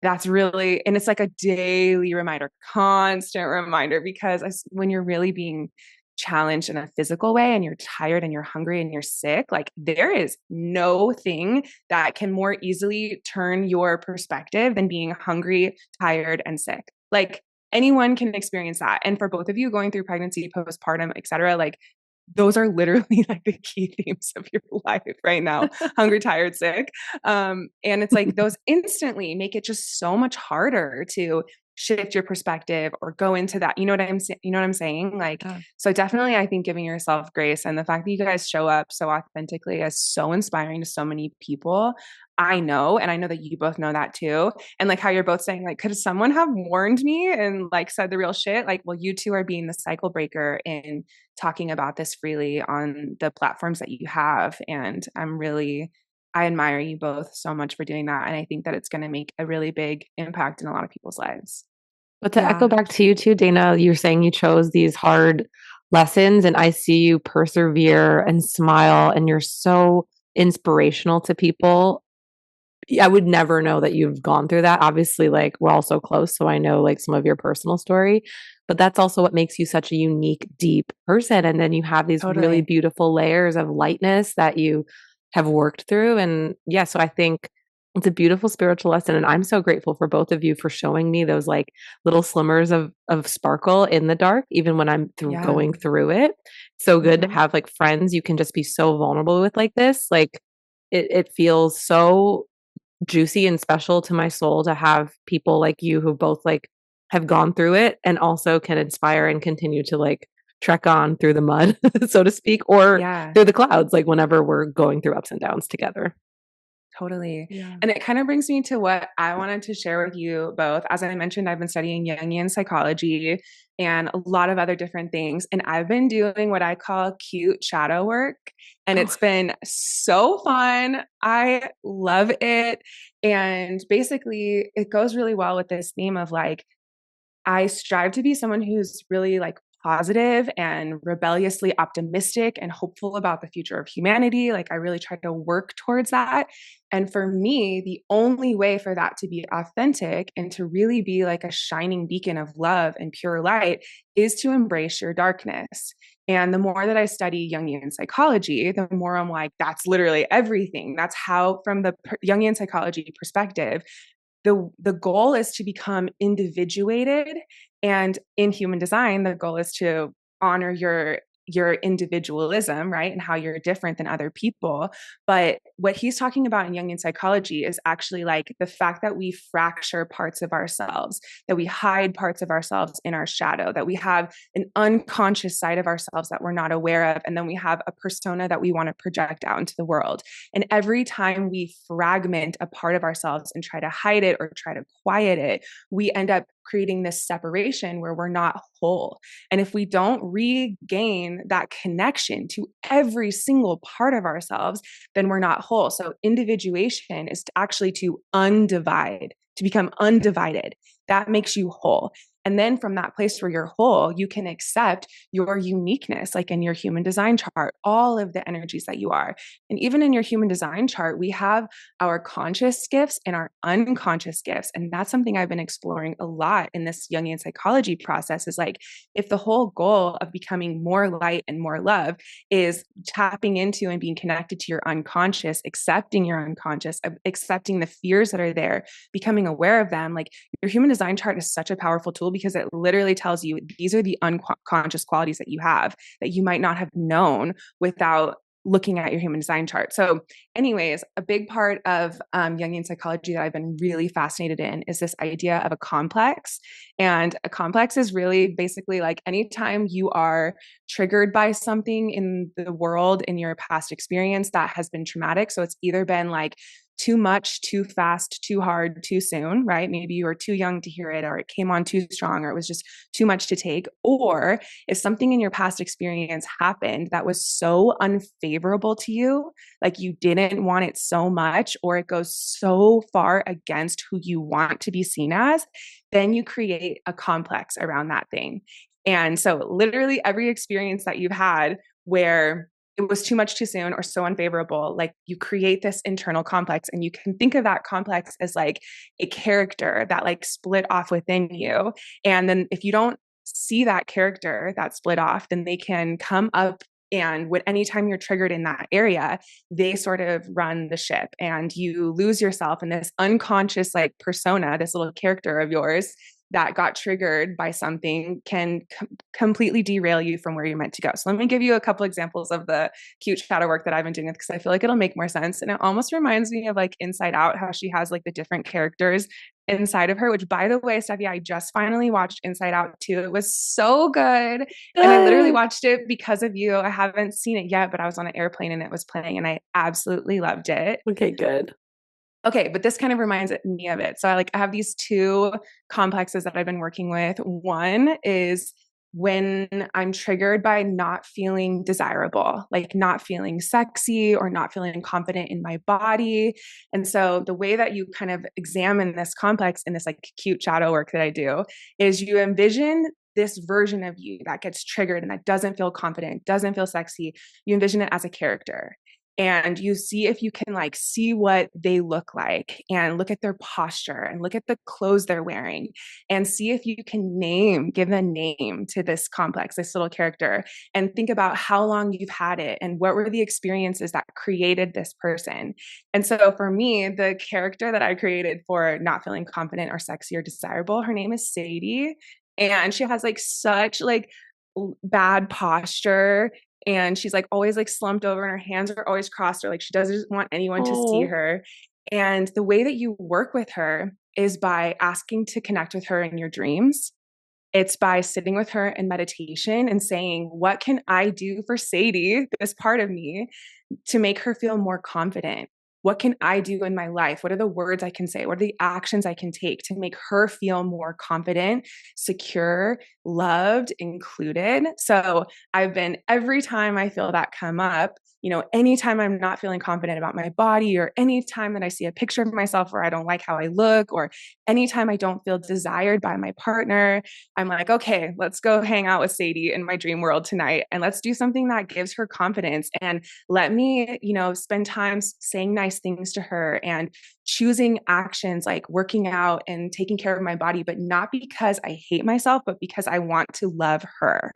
that's really, and it's like a daily reminder, constant reminder, because when you're really being challenged in a physical way and you're tired and you're hungry and you're sick, like there is no thing that can more easily turn your perspective than being hungry, tired, and sick. Like anyone can experience that. And for both of you going through pregnancy, postpartum, et cetera, like those are literally like the key themes of your life right now. Hungry, tired, sick. And it's like those instantly make it just so much harder to shift your perspective or go into that. You know what I'm saying? Like, so definitely I think giving yourself grace and the fact that you guys show up so authentically is so inspiring to so many people. I know, and I know that you both know that too. And like how you're both saying, like, could someone have warned me and like said the real shit? Like, well, you two are being the cycle breaker in talking about this freely on the platforms that you have. And I admire you both so much for doing that. And I think that it's going to make a really big impact in a lot of people's lives. But to echo back to you too, Dana, you're saying you chose these hard lessons and I see you persevere and smile and you're so inspirational to people. I would never know that you've gone through that. Obviously, like we're all so close, so I know like some of your personal story, but that's also what makes you such a unique, deep person. And then you have these really beautiful layers of lightness that you have worked through. And yeah, so I think it's a beautiful spiritual lesson. And I'm so grateful for both of you for showing me those like little slimmers of sparkle in the dark, even when I'm going through it. So good to have like friends you can just be so vulnerable with like this. Like it feels so juicy and special to my soul to have people like you who both like have gone through it and also can inspire and continue to like trek on through the mud, so to speak, or through the clouds, like whenever we're going through ups and downs together. Totally. And it kind of brings me to what I wanted to share with you both. As I mentioned, I've been studying Jungian psychology and a lot of other different things. And I've been doing what I call cute shadow work. And it's been so fun. I love it. And basically, it goes really well with this theme of like, I strive to be someone who's really like positive and rebelliously optimistic and hopeful about the future of humanity. Like I really try to work towards that. And for me, the only way for that to be authentic and to really be like a shining beacon of love and pure light is to embrace your darkness. And the more that I study Jungian psychology, the more I'm like, that's literally everything. That's how, from the Jungian psychology perspective, the goal is to become individuated, and in human design the goal is to honor your individualism, right? And how you're different than other people. But what he's talking about in Jungian psychology is actually like the fact that we fracture parts of ourselves, that we hide parts of ourselves in our shadow, that we have an unconscious side of ourselves that we're not aware of. And then we have a persona that we want to project out into the world. And every time we fragment a part of ourselves and try to hide it or try to quiet it, we end up creating this separation where we're not whole. And if we don't regain that connection to every single part of ourselves, then we're not whole. So individuation is actually to undivide, to become undivided. That makes you whole. And then from that place where you're whole, you can accept your uniqueness, like in your human design chart, all of the energies that you are. And even in your human design chart, we have our conscious gifts and our unconscious gifts. And that's something I've been exploring a lot in this Jungian psychology process, is like, if the whole goal of becoming more light and more love is tapping into and being connected to your unconscious, accepting your unconscious, accepting the fears that are there, becoming aware of them, like your human design chart is such a powerful tool because it literally tells you these are the unconscious qualities that you have that you might not have known without looking at your human design chart. So anyways, a big part of Jungian psychology that I've been really fascinated in is this idea of a complex. And a complex is really basically like anytime you are triggered by something in the world, in your past experience that has been traumatic. So it's either been like too much, too fast, too hard, too soon, right? Maybe you were too young to hear it, or it came on too strong, or it was just too much to take. Or if something in your past experience happened that was so unfavorable to you, like you didn't want it so much, or it goes so far against who you want to be seen as, then you create a complex around that thing. And so literally every experience that you've had where it was too much too soon or so unfavorable, like you create this internal complex, and you can think of that complex as like a character that like split off within you. And then if you don't see that character that split off, then they can come up, and when anytime you're triggered in that area, they sort of run the ship, and you lose yourself in this unconscious like persona, this little character of yours that got triggered by something can completely derail you from where you're meant to go. So let me give you a couple examples of the cute shadow work that I've been doing, because I feel like it'll make more sense. And it almost reminds me of like Inside Out, how she has like the different characters inside of her, which by the way, Steffi, I just finally watched Inside Out 2. It was so good. And I literally watched it because of you. I haven't seen it yet, but I was on an airplane and it was playing and I absolutely loved it. Okay, good. Okay, but this kind of reminds me of it. So I have these two complexes that I've been working with. One is when I'm triggered by not feeling desirable, like not feeling sexy or not feeling confident in my body. And so the way that you kind of examine this complex in this like cute shadow work that I do is you envision this version of you that gets triggered and that doesn't feel confident, doesn't feel sexy. You envision it as a character. And you see if you can like see what they look like and look at their posture and look at the clothes they're wearing and see if you can give a name to this complex, this little character, and think about how long you've had it and what were the experiences that created this person. And so for me, the character that I created for not feeling confident or sexy or desirable, her name is Sadie. And she has like such like bad posture, and she's like always like slumped over and her hands are always crossed, or like she doesn't want anyone to see her. And the way that you work with her is by asking to connect with her in your dreams. It's by sitting with her in meditation and saying, what can I do for Sadie, this part of me, to make her feel more confident? What can I do in my life? What are the words I can say? What are the actions I can take to make her feel more confident, secure, loved, included? So every time I feel that come up, anytime I'm not feeling confident about my body, or anytime that I see a picture of myself where I don't like how I look, or anytime I don't feel desired by my partner, I'm like, okay, let's go hang out with Sadie in my dream world tonight. And let's do something that gives her confidence. And let me, spend time saying nice things to her and choosing actions like working out and taking care of my body, but not because I hate myself, but because I want to love her.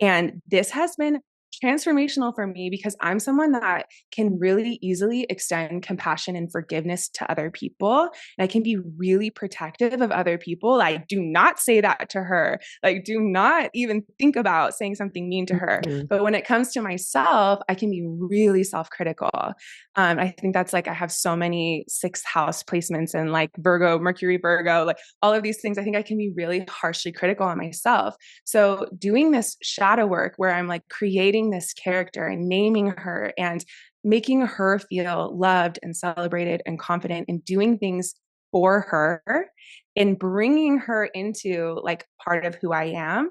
And this has been transformational for me because I'm someone that can really easily extend compassion and forgiveness to other people. And I can be really protective of other people. I do not say that to her. Like, do not even think about saying something mean to her. Mm-hmm. But when it comes to myself, I can be really self-critical. I think that's like, I have so many 6th house placements and like Virgo, Mercury, Virgo, like all of these things. I think I can be really harshly critical on myself. So doing this shadow work where I'm like creating this character and naming her and making her feel loved and celebrated and confident and doing things for her in bringing her into like part of who I am,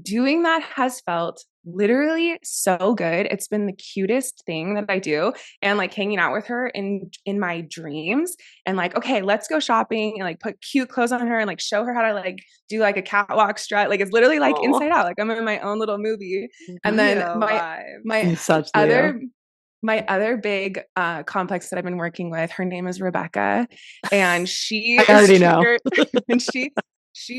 doing that has felt literally so good. It's been the cutest thing that I do. And like hanging out with her in my dreams and like, okay, let's go shopping and like put cute clothes on her and like show her how to like do like a catwalk strut. Like it's literally like Inside Out. Like I'm in my own little movie. And then Leo vibe. my Such Leo. other big complex that I've been working with, her name is Rebecca, and she I already is know. triggered, and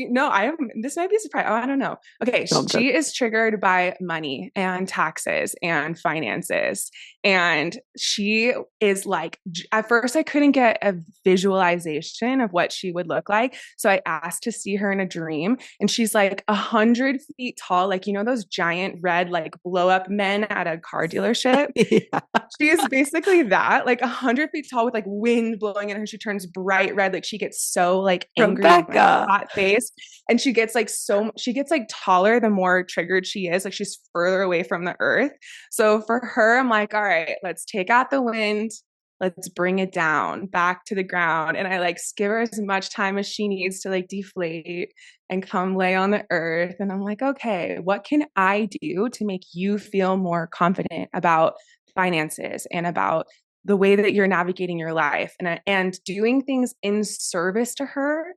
no, I am, this might be a surprise. Oh, I don't know. Okay. No, She is triggered by money and taxes and finances. And she is like, at first I couldn't get a visualization of what she would look like. So I asked to see her in a dream, and she's like 100 feet tall. Like, you know, those giant red, like blow up men at a car dealership. Yeah. She is basically that, like 100 feet tall with like wind blowing in her. She turns bright red. Like she gets so like angry, Rebecca. hot face. And she gets like taller the more triggered she is. Like she's further away from the earth. So for her, I'm like, all right, let's take out the wind. Let's bring it down back to the ground. And I like give her as much time as she needs to like deflate and come lay on the earth. And I'm like, okay, what can I do to make you feel more confident about finances and about the way that you're navigating your life, and doing things in service to her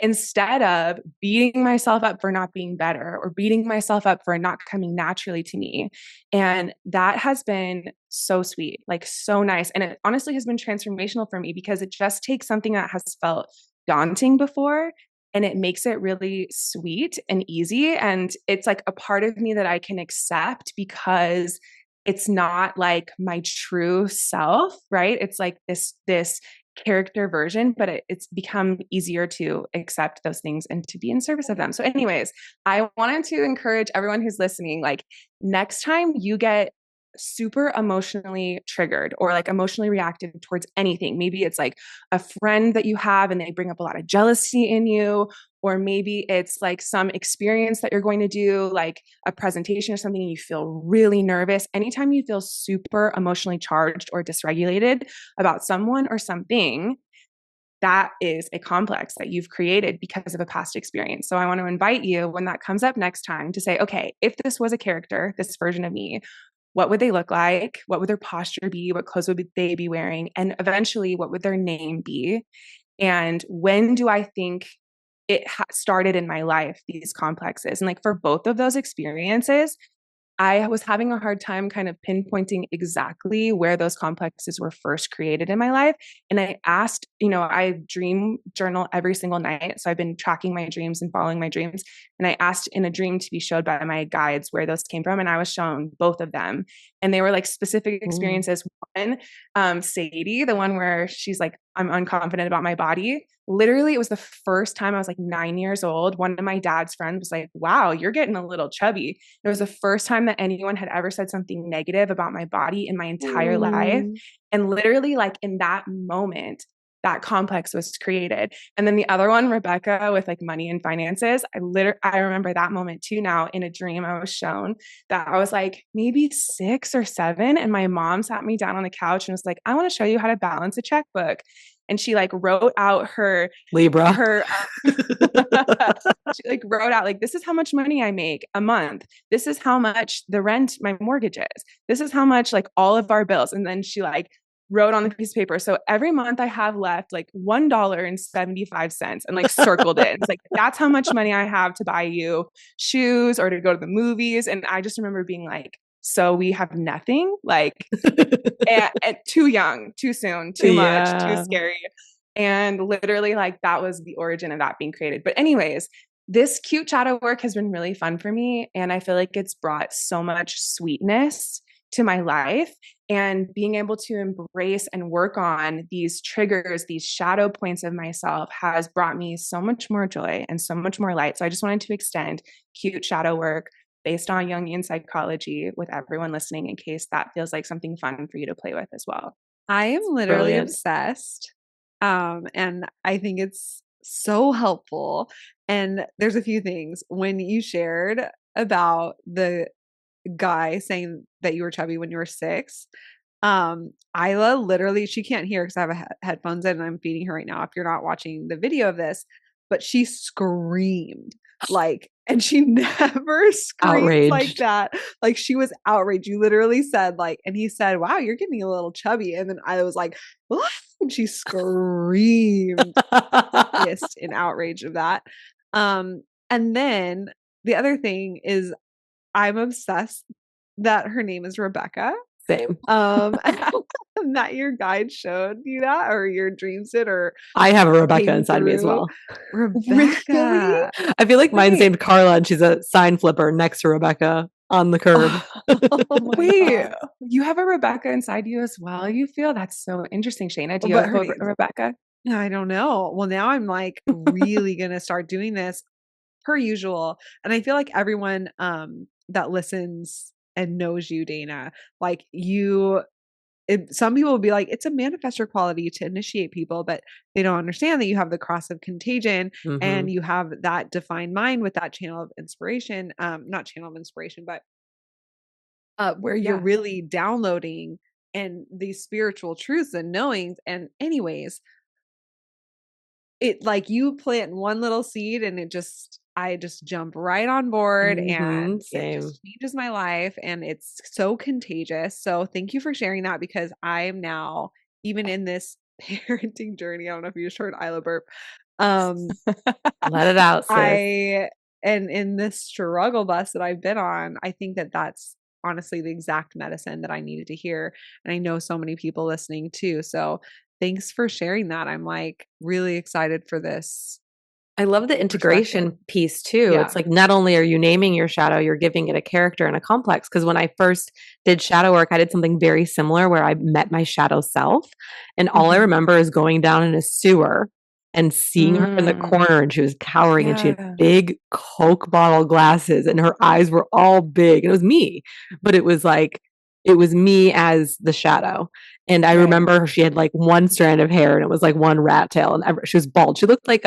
instead of beating myself up for not being better or beating myself up for not coming naturally to me. And that has been so sweet, like so nice. And it honestly has been transformational for me because it just takes something that has felt daunting before and it makes it really sweet and easy. And it's like a part of me that I can accept because it's not like my true self, right? It's like this character version, but it's become easier to accept those things and to be in service of them. So anyways, I wanted to encourage everyone who's listening, like next time you get super emotionally triggered or like emotionally reactive towards anything, maybe it's like a friend that you have and they bring up a lot of jealousy in you, or maybe it's like some experience that you're going to do, like a presentation or something, and you feel really nervous. Anytime you feel super emotionally charged or dysregulated about someone or something, that is a complex that you've created because of a past experience. So I want to invite you when that comes up next time to say, okay, if this was a character, this version of me, what would they look like? What would their posture be? What clothes would they be wearing? And eventually, what would their name be? And when do I think it started in my life, these complexes? And like for both of those experiences, I was having a hard time kind of pinpointing exactly where those complexes were first created in my life. And I asked, I dream journal every single night. So I've been tracking my dreams and following my dreams. And I asked in a dream to be showed by my guides where those came from. And I was shown both of them. And they were like specific experiences. One, Sadie, the one where she's like, I'm unconfident about my body. Literally, it was the first time I was like 9 years old. One of my dad's friends was like, wow, you're getting a little chubby. It was the first time that anyone had ever said something negative about my body in my entire life. And literally, like in that moment, that complex was created. And then the other one, Rebecca, with like money and finances, I remember that moment too. Now in a dream, I was shown that I was like maybe 6 or 7. And my mom sat me down on the couch and was like, I want to show you how to balance a checkbook. And she like wrote out her Libra. She like wrote out like, this is how much money I make a month. This is how much the rent, my mortgage is. This is how much like all of our bills. And then she like wrote on the piece of paper. So every month I have left like $1.75 and like circled it. It's like, that's how much money I have to buy you shoes or to go to the movies. And I just remember being like, so we have nothing, like and too young, too soon, too much, too scary. And literally like that was the origin of that being created. But anyways, this cute shadow work has been really fun for me. And I feel like it's brought so much sweetness to my life, and being able to embrace and work on these triggers, these shadow points of myself has brought me so much more joy and so much more light. So I just wanted to extend cute shadow work based on Jungian psychology with everyone listening, in case that feels like something fun for you to play with as well. I am literally obsessed. And I think it's so helpful. And there's a few things when you shared about the guy saying that you were chubby when you were 6. Isla literally, she can't hear because I have headphones in and I'm feeding her right now. If you're not watching the video of this, but she screamed like, and she never screamed like Outraged. that. Like she was outraged. You literally said like, and he said, wow, you're getting a little chubby. And then I was like, what? And she screamed, pissed in outrage of that. And then the other thing is I'm obsessed that her name is Rebecca. Same. That your guide showed you that, or your dreams did, or I have a Rebecca came inside me as through. well. Rebecca. I feel like mine's Wait. named Carla and she's a sign flipper next to Rebecca on the curb. Oh my Wait, God. you have a Rebecca inside you as well, you feel? That's so interesting, Shayna. Do you But have her a name's Rebecca? I don't know. Well, now I'm like really gonna start doing this per usual. And I feel like everyone that listens and knows you, Dana, like some people will be like, it's a manifestor quality to initiate people, but they don't understand that you have the cross of contagion and you have that defined mind with that channel of inspiration, not channel of inspiration, but where you're really downloading and these spiritual truths and knowings. And anyways, it like you plant one little seed and I just jump right on board and it Same. just changes my life and it's so contagious. So thank you for sharing that because I am now even in this parenting journey. I don't know if you just heard Isla burp. Let it out, sis. And in this struggle bus that I've been on, I think that that's honestly the exact medicine that I needed to hear. And I know so many people listening too. So thanks for sharing that. I'm like really excited for this. I love the integration piece too. Yeah. It's like not only are you naming your shadow, you're giving it a character and a complex. Because when I first did shadow work, I did something very similar where I met my shadow self. And all I remember is going down in a sewer and seeing her in the corner and she was cowering and she had big Coke bottle glasses and her eyes were all big. And it was me, but it was like, it was me as the shadow. And I remember she had like one strand of hair and it was like one rat tail and she was bald. She looked like,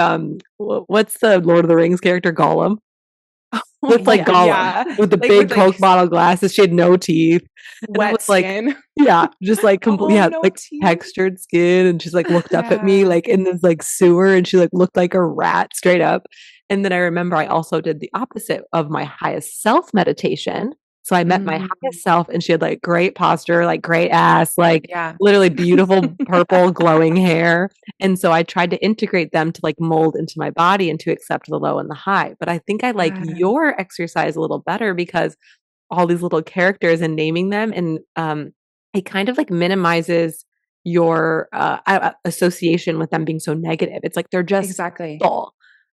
what's the Lord of the Rings character? Gollum. Looked like Gollum with the like, big Coke bottle glasses. She had no teeth. And I was skin. like, yeah, just like like teeth. Textured skin. And she's like looked up at me like in this like sewer and she like looked like a rat straight up. And then I remember I also did the opposite of my highest self meditation. So I met my highest self and she had like great posture, like great ass, like literally beautiful purple glowing hair. And so I tried to integrate them to like mold into my body and to accept the low and the high. But I think I like your exercise a little better because all these little characters and naming them and it kind of like minimizes your association with them being so negative. It's like they're just dull.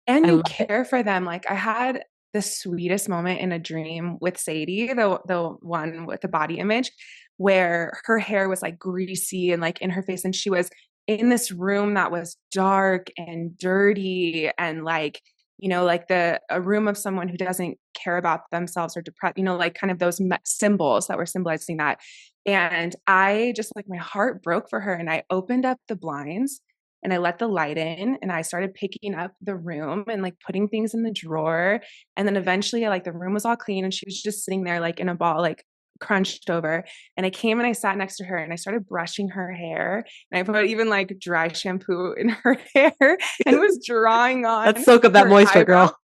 And you care for them. Like I had the sweetest moment in a dream with Sadie, the one with the body image, where her hair was like greasy and like in her face, and she was in this room that was dark and dirty and like, you know, like a room of someone who doesn't care about themselves or depressed, you know, like kind of those symbols that were symbolizing that. And I just like my heart broke for her and I opened up the blinds and I let the light in and I started picking up the room and like putting things in the drawer. And then eventually like the room was all clean and she was just sitting there like in a ball, like crunched over. And I came and I sat next to her and I started brushing her hair and I put even like dry shampoo in her hair and was drawing on. Let's soak up that moisture, girl.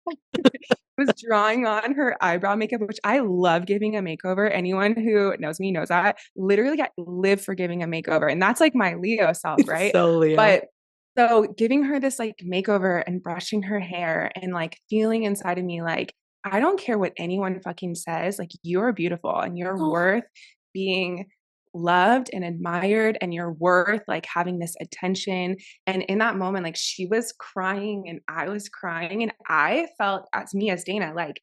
Was drawing on her eyebrow makeup, which I love giving a makeover. Anyone who knows me knows that. Literally, I live for giving a makeover. And that's like my Leo self, right? So Leo. But so giving her this like makeover and brushing her hair and like feeling inside of me, like, I don't care what anyone fucking says. Like, you're beautiful and you're worth being loved and admired and you're worth like having this attention. And in that moment, like she was crying and I was crying and I felt as Dana, like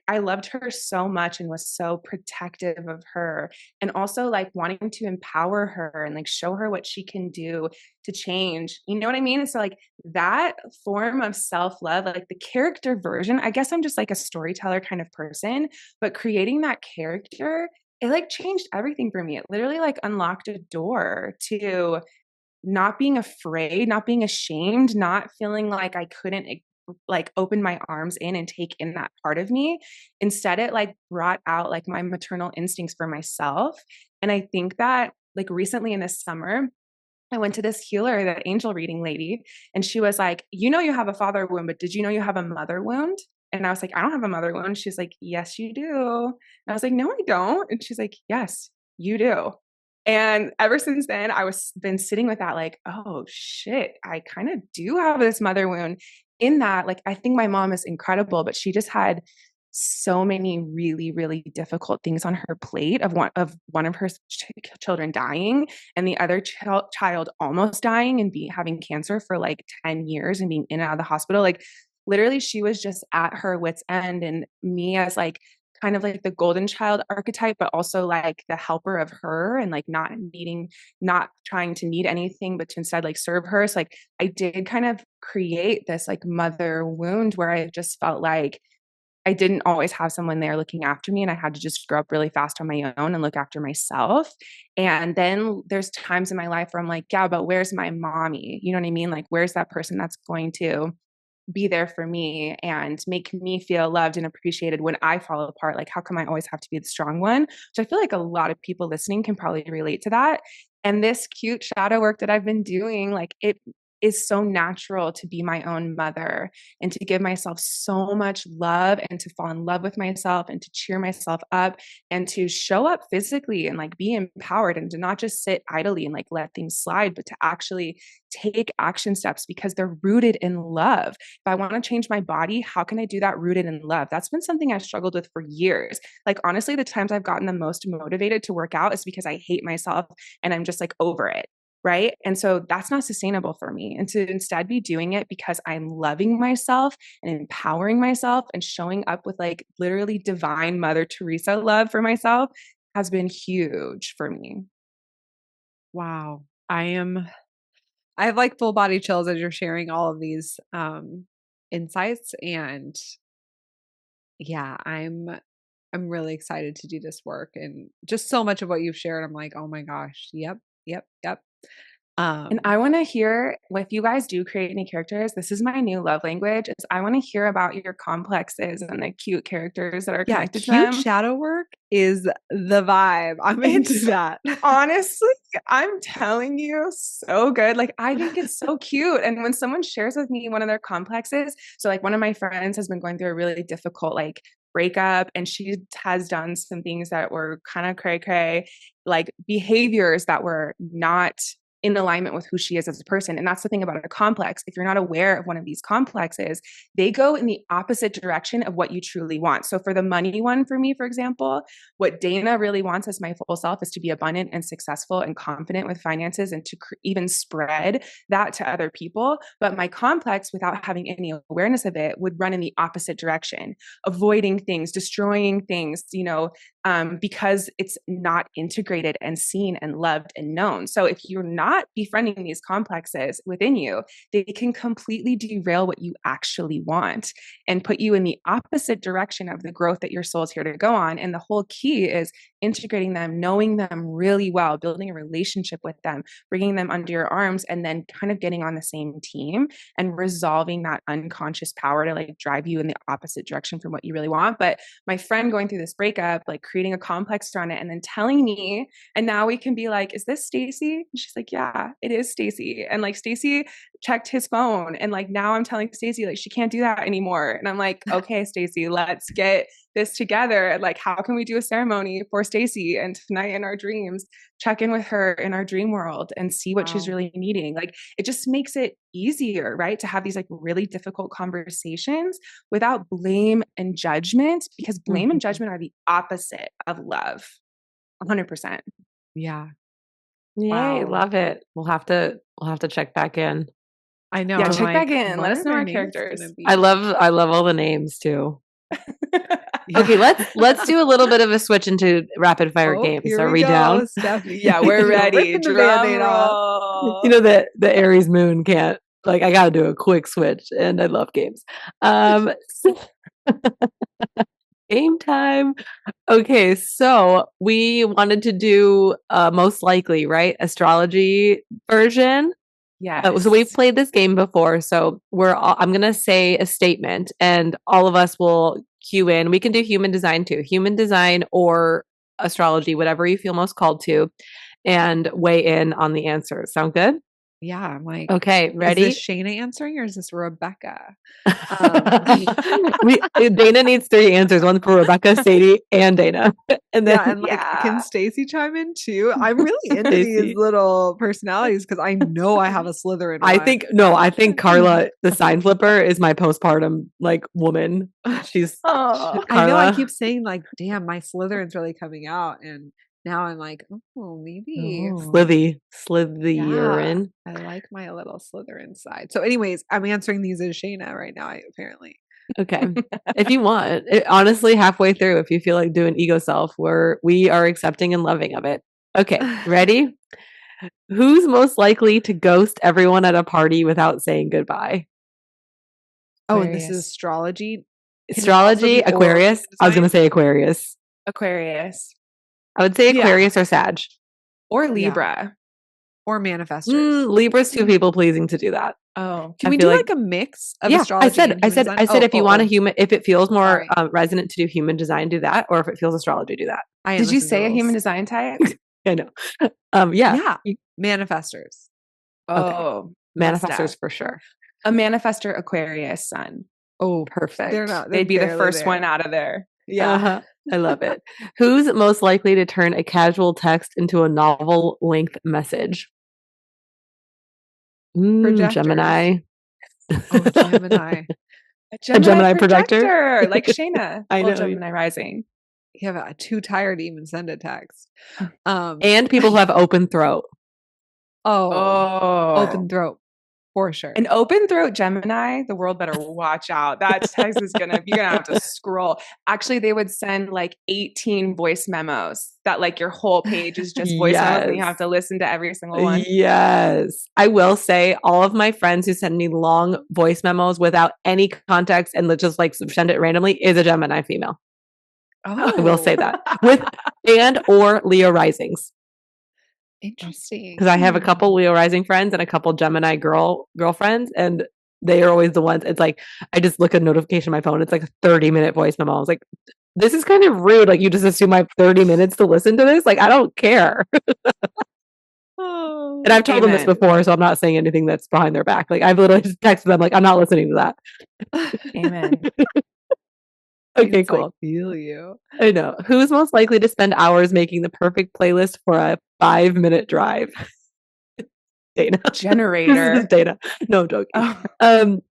I loved her so much and was so protective of her and also like wanting to empower her and like show her what she can do to change. You know what I mean? And so like that form of self-love, like the character version, I guess I'm just like a storyteller kind of person, but creating that character, it like changed everything for me. It literally like unlocked a door to not being afraid, not being ashamed, not feeling like I couldn't like open my arms in and take in that part of me. Instead, it like brought out like my maternal instincts for myself. And I think that like recently in this summer, I went to this healer, the angel reading lady, and she was like, you know, you have a father wound, but did you know you have a mother wound? And I was like, I don't have a mother wound. She's like, yes, you do. And I was like, no, I don't. And she's like, yes, you do. And ever since then, I was been sitting with that, like, oh shit, I kind of do have this mother wound in that. Like, I think my mom is incredible, but she just had so many really, really difficult things on her plate of one of her children dying and the other child almost dying and having cancer for like 10 years and being in and out of the hospital. Like literally she was just at her wit's end, and me as like kind of like the golden child archetype, but also like the helper of her and like not trying to need anything, but to instead like serve her. So like I did kind of create this like mother wound where I just felt like I didn't always have someone there looking after me, and I had to just grow up really fast on my own and look after myself. And then there's times in my life where I'm like, yeah, but where's my mommy? You know what I mean? Like, where's that person that's going to be there for me and make me feel loved and appreciated when I fall apart? Like, how come I always have to be the strong one? Which I feel like a lot of people listening can probably relate to that. And this cute shadow work that I've been doing, like it is so natural to be my own mother and to give myself so much love and to fall in love with myself and to cheer myself up and to show up physically and like be empowered and to not just sit idly and like let things slide, but to actually take action steps because they're rooted in love. If I want to change my body, how can I do that rooted in love? That's been something I've struggled with for years. Like, honestly, the times I've gotten the most motivated to work out is because I hate myself and I'm just like over it. Right. And so that's not sustainable for me. And to instead be doing it because I'm loving myself and empowering myself and showing up with like literally divine Mother Teresa love for myself has been huge for me. Wow. I have like full body chills as you're sharing all of these insights, and yeah, I'm really excited to do this work, and just so much of what you've shared I'm like, oh my gosh, yep, yep, yep. And I want to hear, if you guys do create any characters, this is my new love language, is I want to hear about your complexes and the cute characters that are connected to them. Cute shadow work is the vibe. I'm into that. Honestly, I'm telling you, so good. Like, I think it's so cute. And when someone shares with me one of their complexes, so like one of my friends has been going through a really difficult like breakup, and she has done some things that were kind of cray cray, like behaviors that were not in alignment with who she is as a person. And that's the thing about a complex. If you're not aware of one of these complexes, they go in the opposite direction of what you truly want. So for the money one, for me, for example, what Dana really wants as my full self is to be abundant and successful and confident with finances and to even spread that to other people. But my complex, without having any awareness of it, would run in the opposite direction, avoiding things, destroying things, because it's not integrated and seen and loved and known. So if you're not befriending these complexes within you, they can completely derail what you actually want and put you in the opposite direction of the growth that your soul's here to go on. And the whole key is integrating them, knowing them really well, building a relationship with them, bringing them under your arms, and then kind of getting on the same team and resolving that unconscious power to like drive you in the opposite direction from what you really want. But my friend going through this breakup, like creating a complex around it and then telling me, and now we can be like, is this Stacy? And she's like, yeah, it is Stacy. And like Stacy checked his phone, and like now I'm telling Stacy like she can't do that anymore. And I'm like, okay, Stacy, let's get this together. Like, how can we do a ceremony for Stacy, and tonight in our dreams check in with her in our dream world and see what she's really needing? Like, it just makes it easier, right, to have these like really difficult conversations without blame and judgment, because blame and judgment are the opposite of love. 100%. Yeah. Yay, love it. We'll have to check back in. I know. Yeah, check back in. Let us know our characters. I love all the names too. Yeah. Okay, let's do a little bit of a switch into rapid fire games. Are we down? Yeah, we're ready. Drum roll. You know that the Aries moon can't, like, I gotta do a quick switch, and I love games. Game time. Okay, so we wanted to do most likely, right? Astrology version. Yeah. So we've played this game before. So I'm gonna say a statement, and all of us will cue in. We can do human design too, human design or astrology, whatever you feel most called to. and weigh in on the answers. Sound good? Yeah, I'm like, okay, ready? Is this Shayna answering or is this Rebecca? Dana needs 3 answers, one for Rebecca, Sadie, and Dana. And then can Stacy chime in too? I'm really into these little personalities because I know I have a Slytherin one. I think Carla, the sign flipper, is my postpartum like woman. She's Carla. I know I keep saying like, damn, my Slytherin's really coming out, and now I'm like, oh, maybe Slytherin. Yeah, I like my little Slytherin side. So, anyways, I'm answering these as Shayna right now. Apparently. Okay. If you want, honestly, halfway through, if you feel like doing ego self, we are accepting and loving of it. Okay, ready? Who's most likely to ghost everyone at a party without saying goodbye? Oh, and this is astrology. Astrology, Aquarius. I was going to say Aquarius. Aquarius. I would say Aquarius or Sag. Or Libra. Or manifestors. Libra's too people pleasing to do that. Oh, can we do like a mix of astrology? I said if you want a human, if it feels more resonant to do human design, do that, or if it feels astrology, do that. Did you say a human design type? I know. Yeah. Manifestors. Oh, okay. Manifestors for sure. A manifestor Aquarius sun. Oh, perfect. They'd be the first one out of there. Yeah. I love it. Who's most likely to turn a casual text into a novel length message? Gemini. Oh, Gemini. A Gemini projector. Like Shayna. I know. Gemini rising. You have too tired to even send a text. And people who have open throat. Open throat. For sure. An open throat Gemini, the world better watch out. That text is you're gonna have to scroll. Actually, they would send like 18 voice memos that like your whole page is just voice memos and you have to listen to every single one. Yes. I will say all of my friends who send me long voice memos without any context and just like send it randomly is a Gemini female. I will say that. With and or Leo risings. Interesting. Because I have a couple Leo rising friends and a couple Gemini girlfriends, and they are always the ones. It's like I just look at a notification on my phone. It's like a 30-minute voice memo. I was like, this is kind of rude. Like you just assume I have 30 minutes to listen to this. Like I don't care. And I've told them this before, so I'm not saying anything that's behind their back. Like I've literally just texted them like I'm not listening to that. Amen. Okay, cool. I feel you. I know. Who's most likely to spend hours making the perfect playlist for a 5-minute drive? Dana. Generator. Dana. No joking.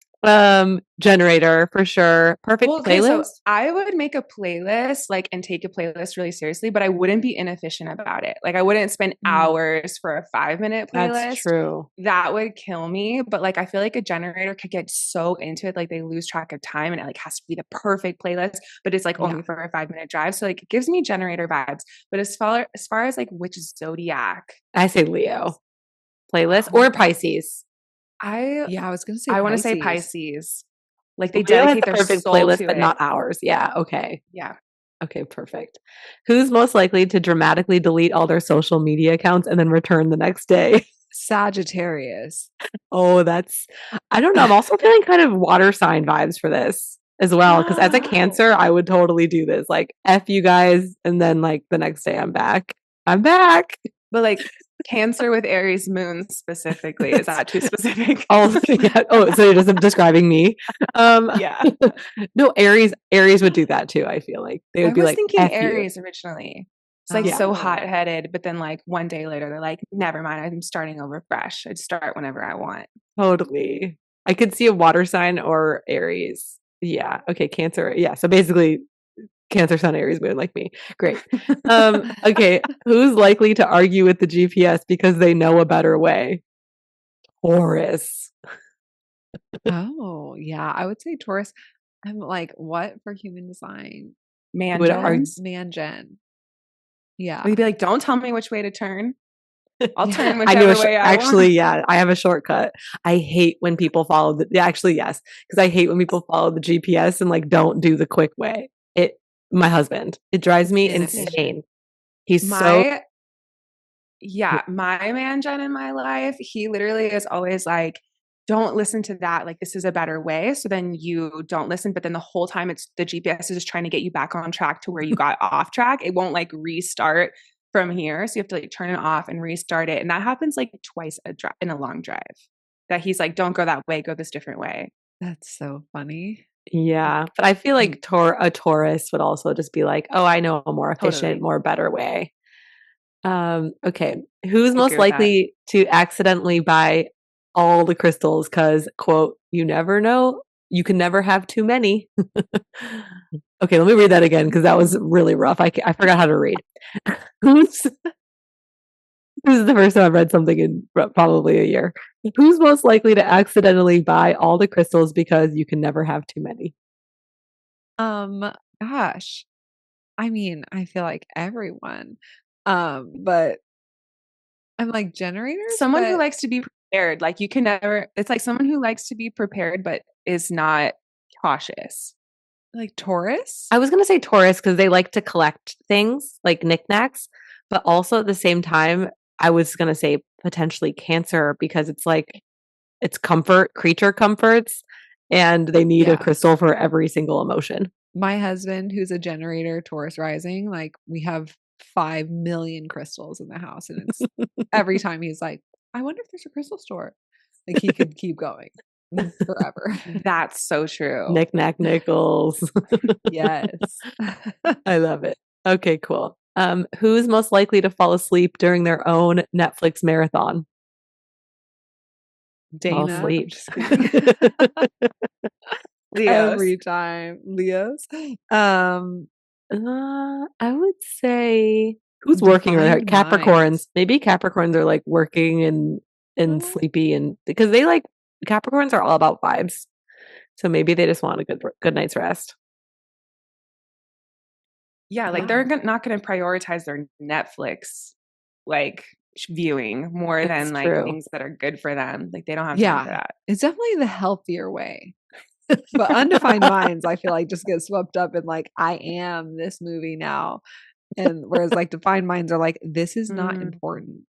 Generator for sure. Perfect playlist. So I would make a playlist and take a playlist really seriously, but I wouldn't be inefficient about it. Like I wouldn't spend hours for a 5-minute playlist. That's true. That would kill me. But like I feel like a generator could get so into it, like they lose track of time and it like has to be the perfect playlist, but it's like only for a 5-minute drive. So like it gives me generator vibes. But as far as like which zodiac, I say Leo playlist or Pisces. I was gonna say I want to say Pisces. Like they dedicate their perfect soul playlist, to but it. not ours. Yeah. Okay. Yeah. Okay. Perfect. Who's most likely to dramatically delete all their social media accounts and then return the next day? Sagittarius. Oh, I don't know. I'm also feeling kind of water sign vibes for this as well. Because as a Cancer, I would totally do this. Like, F you guys. And then like the next day I'm back. But like Cancer with Aries moon specifically, is that too specific? Oh, yeah. Oh, so you're just describing me. Yeah. No, Aries would do that too. I feel like they would be like, thinking F Aries you. originally. It's like so hot-headed, but then like one day later they're like, never mind, I'm starting over fresh. I'd start whenever I want. Totally. I could see a water sign or Aries. Yeah. Okay. Cancer. Yeah. So basically Cancer, Sun, Aries, moon, like me. Great. Okay. Who's likely to argue with the GPS because they know a better way? Taurus. Oh, yeah. I would say Taurus. I'm like, what for human design? Man-gen. Yeah. We'd be like, don't tell me which way to turn. I'll turn whichever way I want. Yeah, I have a shortcut. I hate when people follow yes. Because I hate when people follow the GPS and like don't do the quick way. My husband. It drives me insane. He's my man-gen in my life, he literally is always like, don't listen to that. Like, this is a better way. So then you don't listen. But then the whole time the GPS is just trying to get you back on track to where you got off track. It won't like restart from here. So you have to like turn it off and restart it. And that happens like twice in a long drive. That he's like, don't go that way, go this different way. That's so funny. Yeah. But I feel like a Taurus would also just be like, oh, I know a more efficient, more better way. Okay. Who's most likely to accidentally buy all the crystals? Because, quote, you never know. You can never have too many. Okay, let me read that again because that was really rough. I forgot how to read. This is the first time I've read something in probably a year. Who's most likely to accidentally buy all the crystals because you can never have too many? Gosh. I mean, I feel like everyone. But I'm like generators. Someone who likes to be prepared. Like you can never, it's like someone who likes to be prepared but is not cautious. Like Taurus? I was going to say Taurus because they like to collect things like knickknacks, but also at the same time, I was going to say potentially Cancer because it's like it's creature comforts, and they need a crystal for every single emotion. My husband, who's a generator, Taurus rising, like we have 5 million crystals in the house, and it's every time he's like, I wonder if there's a crystal store. Like he could keep going forever. That's so true. Knick-knack nickels. Yes. I love it. Okay, cool. Who's most likely to fall asleep during their own Netflix marathon? Dana. Fall asleep. Leos. Every time. Leos. I would say who's working right? Capricorns. Maybe Capricorns are like working and sleepy, and because they like Capricorns are all about vibes. So maybe they just want a good night's rest. Yeah, like they're not going to prioritize their Netflix like viewing more than like things that are good for them. Like they don't have time for that. It's definitely the healthier way. But undefined minds, I feel like just get swept up in like, I am this movie now. And whereas like defined minds are like, this is not important.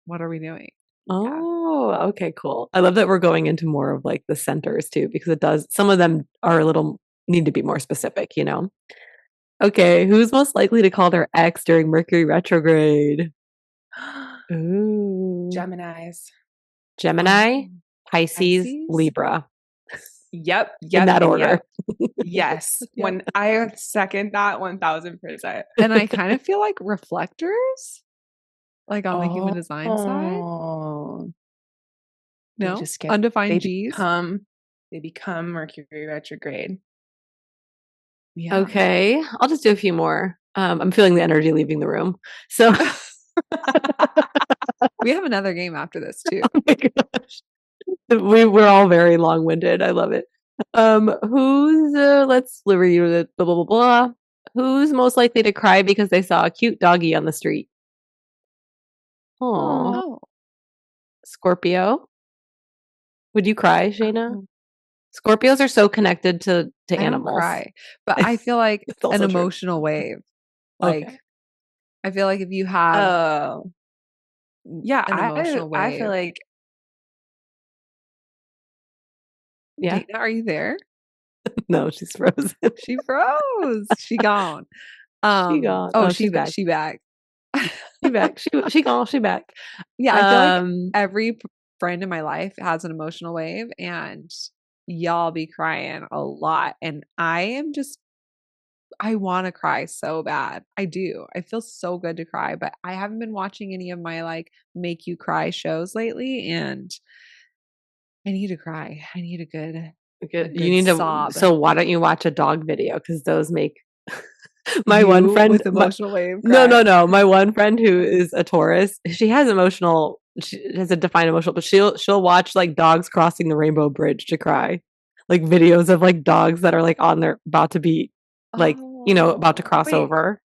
What are we doing? Oh, okay, cool. I love that we're going into more of like the centers too, because some of them are need to be more specific, you know? Okay, who's most likely to call their ex during Mercury retrograde? Ooh. Gemini, Pisces, Libra. Yep. In that order. Yep. Yes. When I second that 1000%. And I kind of feel like reflectors, like on the human design side. No, undefined G's. They become Mercury retrograde. Yeah. Okay, I'll just do a few more. I'm feeling the energy leaving the room. So we have another game after this too. Oh my gosh. We're all very long-winded. I love it. Let's review the blah, blah, blah, blah. Who's most likely to cry because they saw a cute doggy on the street? Oh. Scorpio. Would you cry, Shayna? Scorpios are so connected to animals. I don't cry, but I feel like an emotional wave. Like, I feel like if you have an emotional wave. I feel like Dana, are you there? No, she's frozen. She froze. She gone. She gone. Oh, she back. She back. She gone. She back. Yeah, I feel like every friend in my life has an emotional wave, and y'all be crying a lot. And I want to cry so bad. I do. I feel so good to cry, but I haven't been watching any of my like make you cry shows lately, and I need to cry. I need a good you need sob. So why don't you watch a dog video? Because those make one friend with emotional wave. No. My one friend who is a Taurus, she has a defined emotional, but she'll watch like dogs crossing the Rainbow Bridge to cry, like videos of like dogs that are like on their about to be like about to cross over.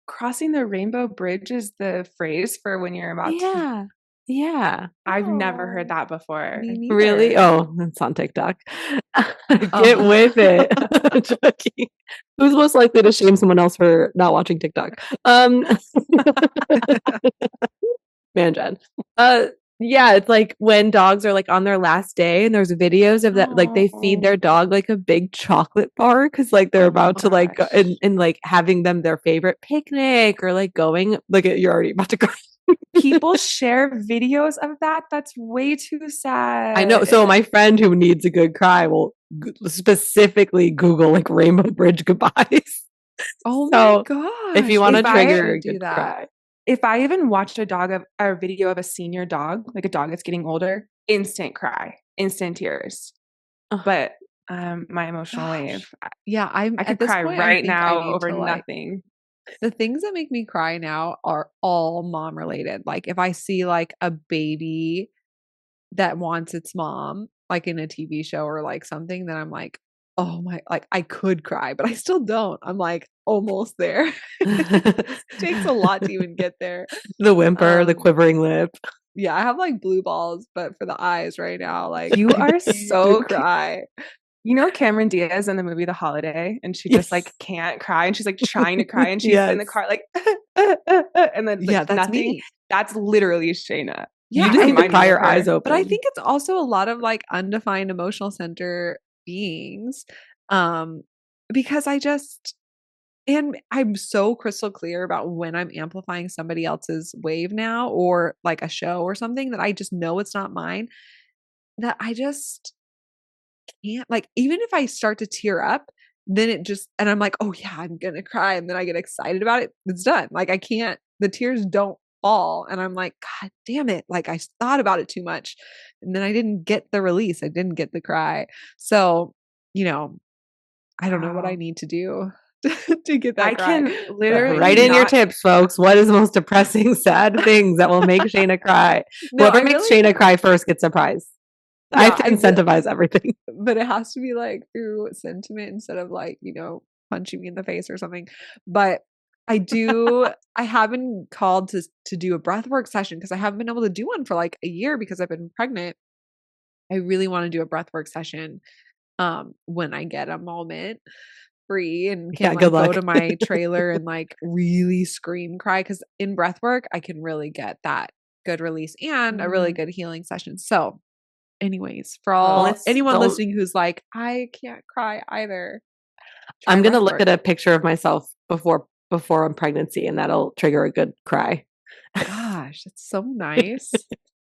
Crossing the Rainbow Bridge is the phrase for when you're about to. Yeah. I've never heard that before. Really? Oh, it's on TikTok. Get with it. I'm joking. Who's most likely to shame someone else for not watching TikTok? Man, Jen. Yeah, it's like when dogs are like on their last day and there's videos of that, like they feed their dog like a big chocolate bar because like they're about to like go, and like having them their favorite picnic or like going like you're already about to go. People share videos of that. That's way too sad. I know. So my friend who needs a good cry will specifically Google like Rainbow Bridge goodbyes. Oh So my gosh. if you want to If I trigger a do good that. cry. If I even watched a video of a senior dog, like a dog that's getting older, instant cry, instant tears. But my emotional wave, Yeah, I at could this cry point, I right think I now need over to, like, nothing. the things that make me cry now are all mom related. Like if I see like a baby that wants its mom, like in a TV show or like something, then I'm like, oh my, like I could cry, but I still don't. I'm like almost there. It takes a lot to even get there. The whimper, the quivering lip. Yeah, I have like blue balls, but for the eyes right now, like You I are need so to cry. You know Cameron Diaz in the movie The Holiday, and she just like can't cry, and she's like trying to cry, and she's in the car like, and then like, Yeah, that's nothing. me. That's literally Shayna. You Yeah, just need to Reminding cry me your of her. eyes open. but I think it's also a lot of like undefined emotional center beings. Because and I'm so crystal clear about when I'm amplifying somebody else's wave now or like a show or something that I just know it's not mine, that I just can't, like, even if I start to tear up, then it just, and I'm like, oh yeah, I'm gonna cry. And then I get excited about it. It's done. Like I can't, the tears don't fall. And I'm like, God damn it. Like I thought about it too much. And then I didn't get the release. I didn't get the cry. So, I don't know what I need to do to get that I cry. can literally write in your tips, folks. What is the most depressing, sad things that will make Shayna cry? Whoever makes Shayna cry first gets a prize. I have to incentivize everything. But it has to be like through sentiment instead of like, punching me in the face or something. But I have been called to do a breathwork session because I haven't been able to do one for like a year because I've been pregnant. I really want to do a breathwork session when I get a moment free and can go to my trailer and like really scream cry, because in breathwork I can really get that good release and a really good healing session. So anyways, for anyone listening who's like, I can't cry either, I'm gonna look at a picture of myself before I'm pregnancy, and that'll trigger a good cry. Gosh, it's so nice.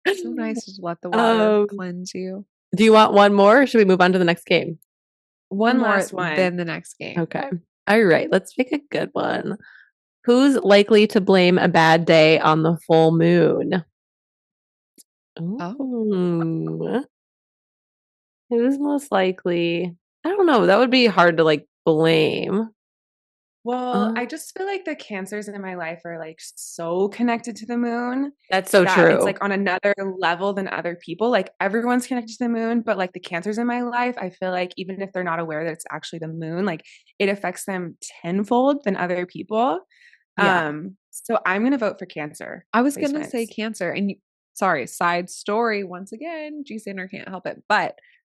So nice to let the water cleanse you. Do you want one more, or should we move on to the next game? One more, then the next game. Okay. All right. Let's pick a good one. Who's likely to blame a bad day on the full moon? Oh. Who's most likely? I don't know. That would be hard to like blame. Well, I just feel like the cancers in my life are like so connected to the moon. That's so true. It's like on another level than other people. Like everyone's connected to the moon, but like the cancers in my life, I feel like even if they're not aware that it's actually the moon, like it affects them tenfold than other people. Yeah. So I'm gonna vote for Cancer. I was gonna say Cancer, and sorry, side story once again. G Sander can't help it, but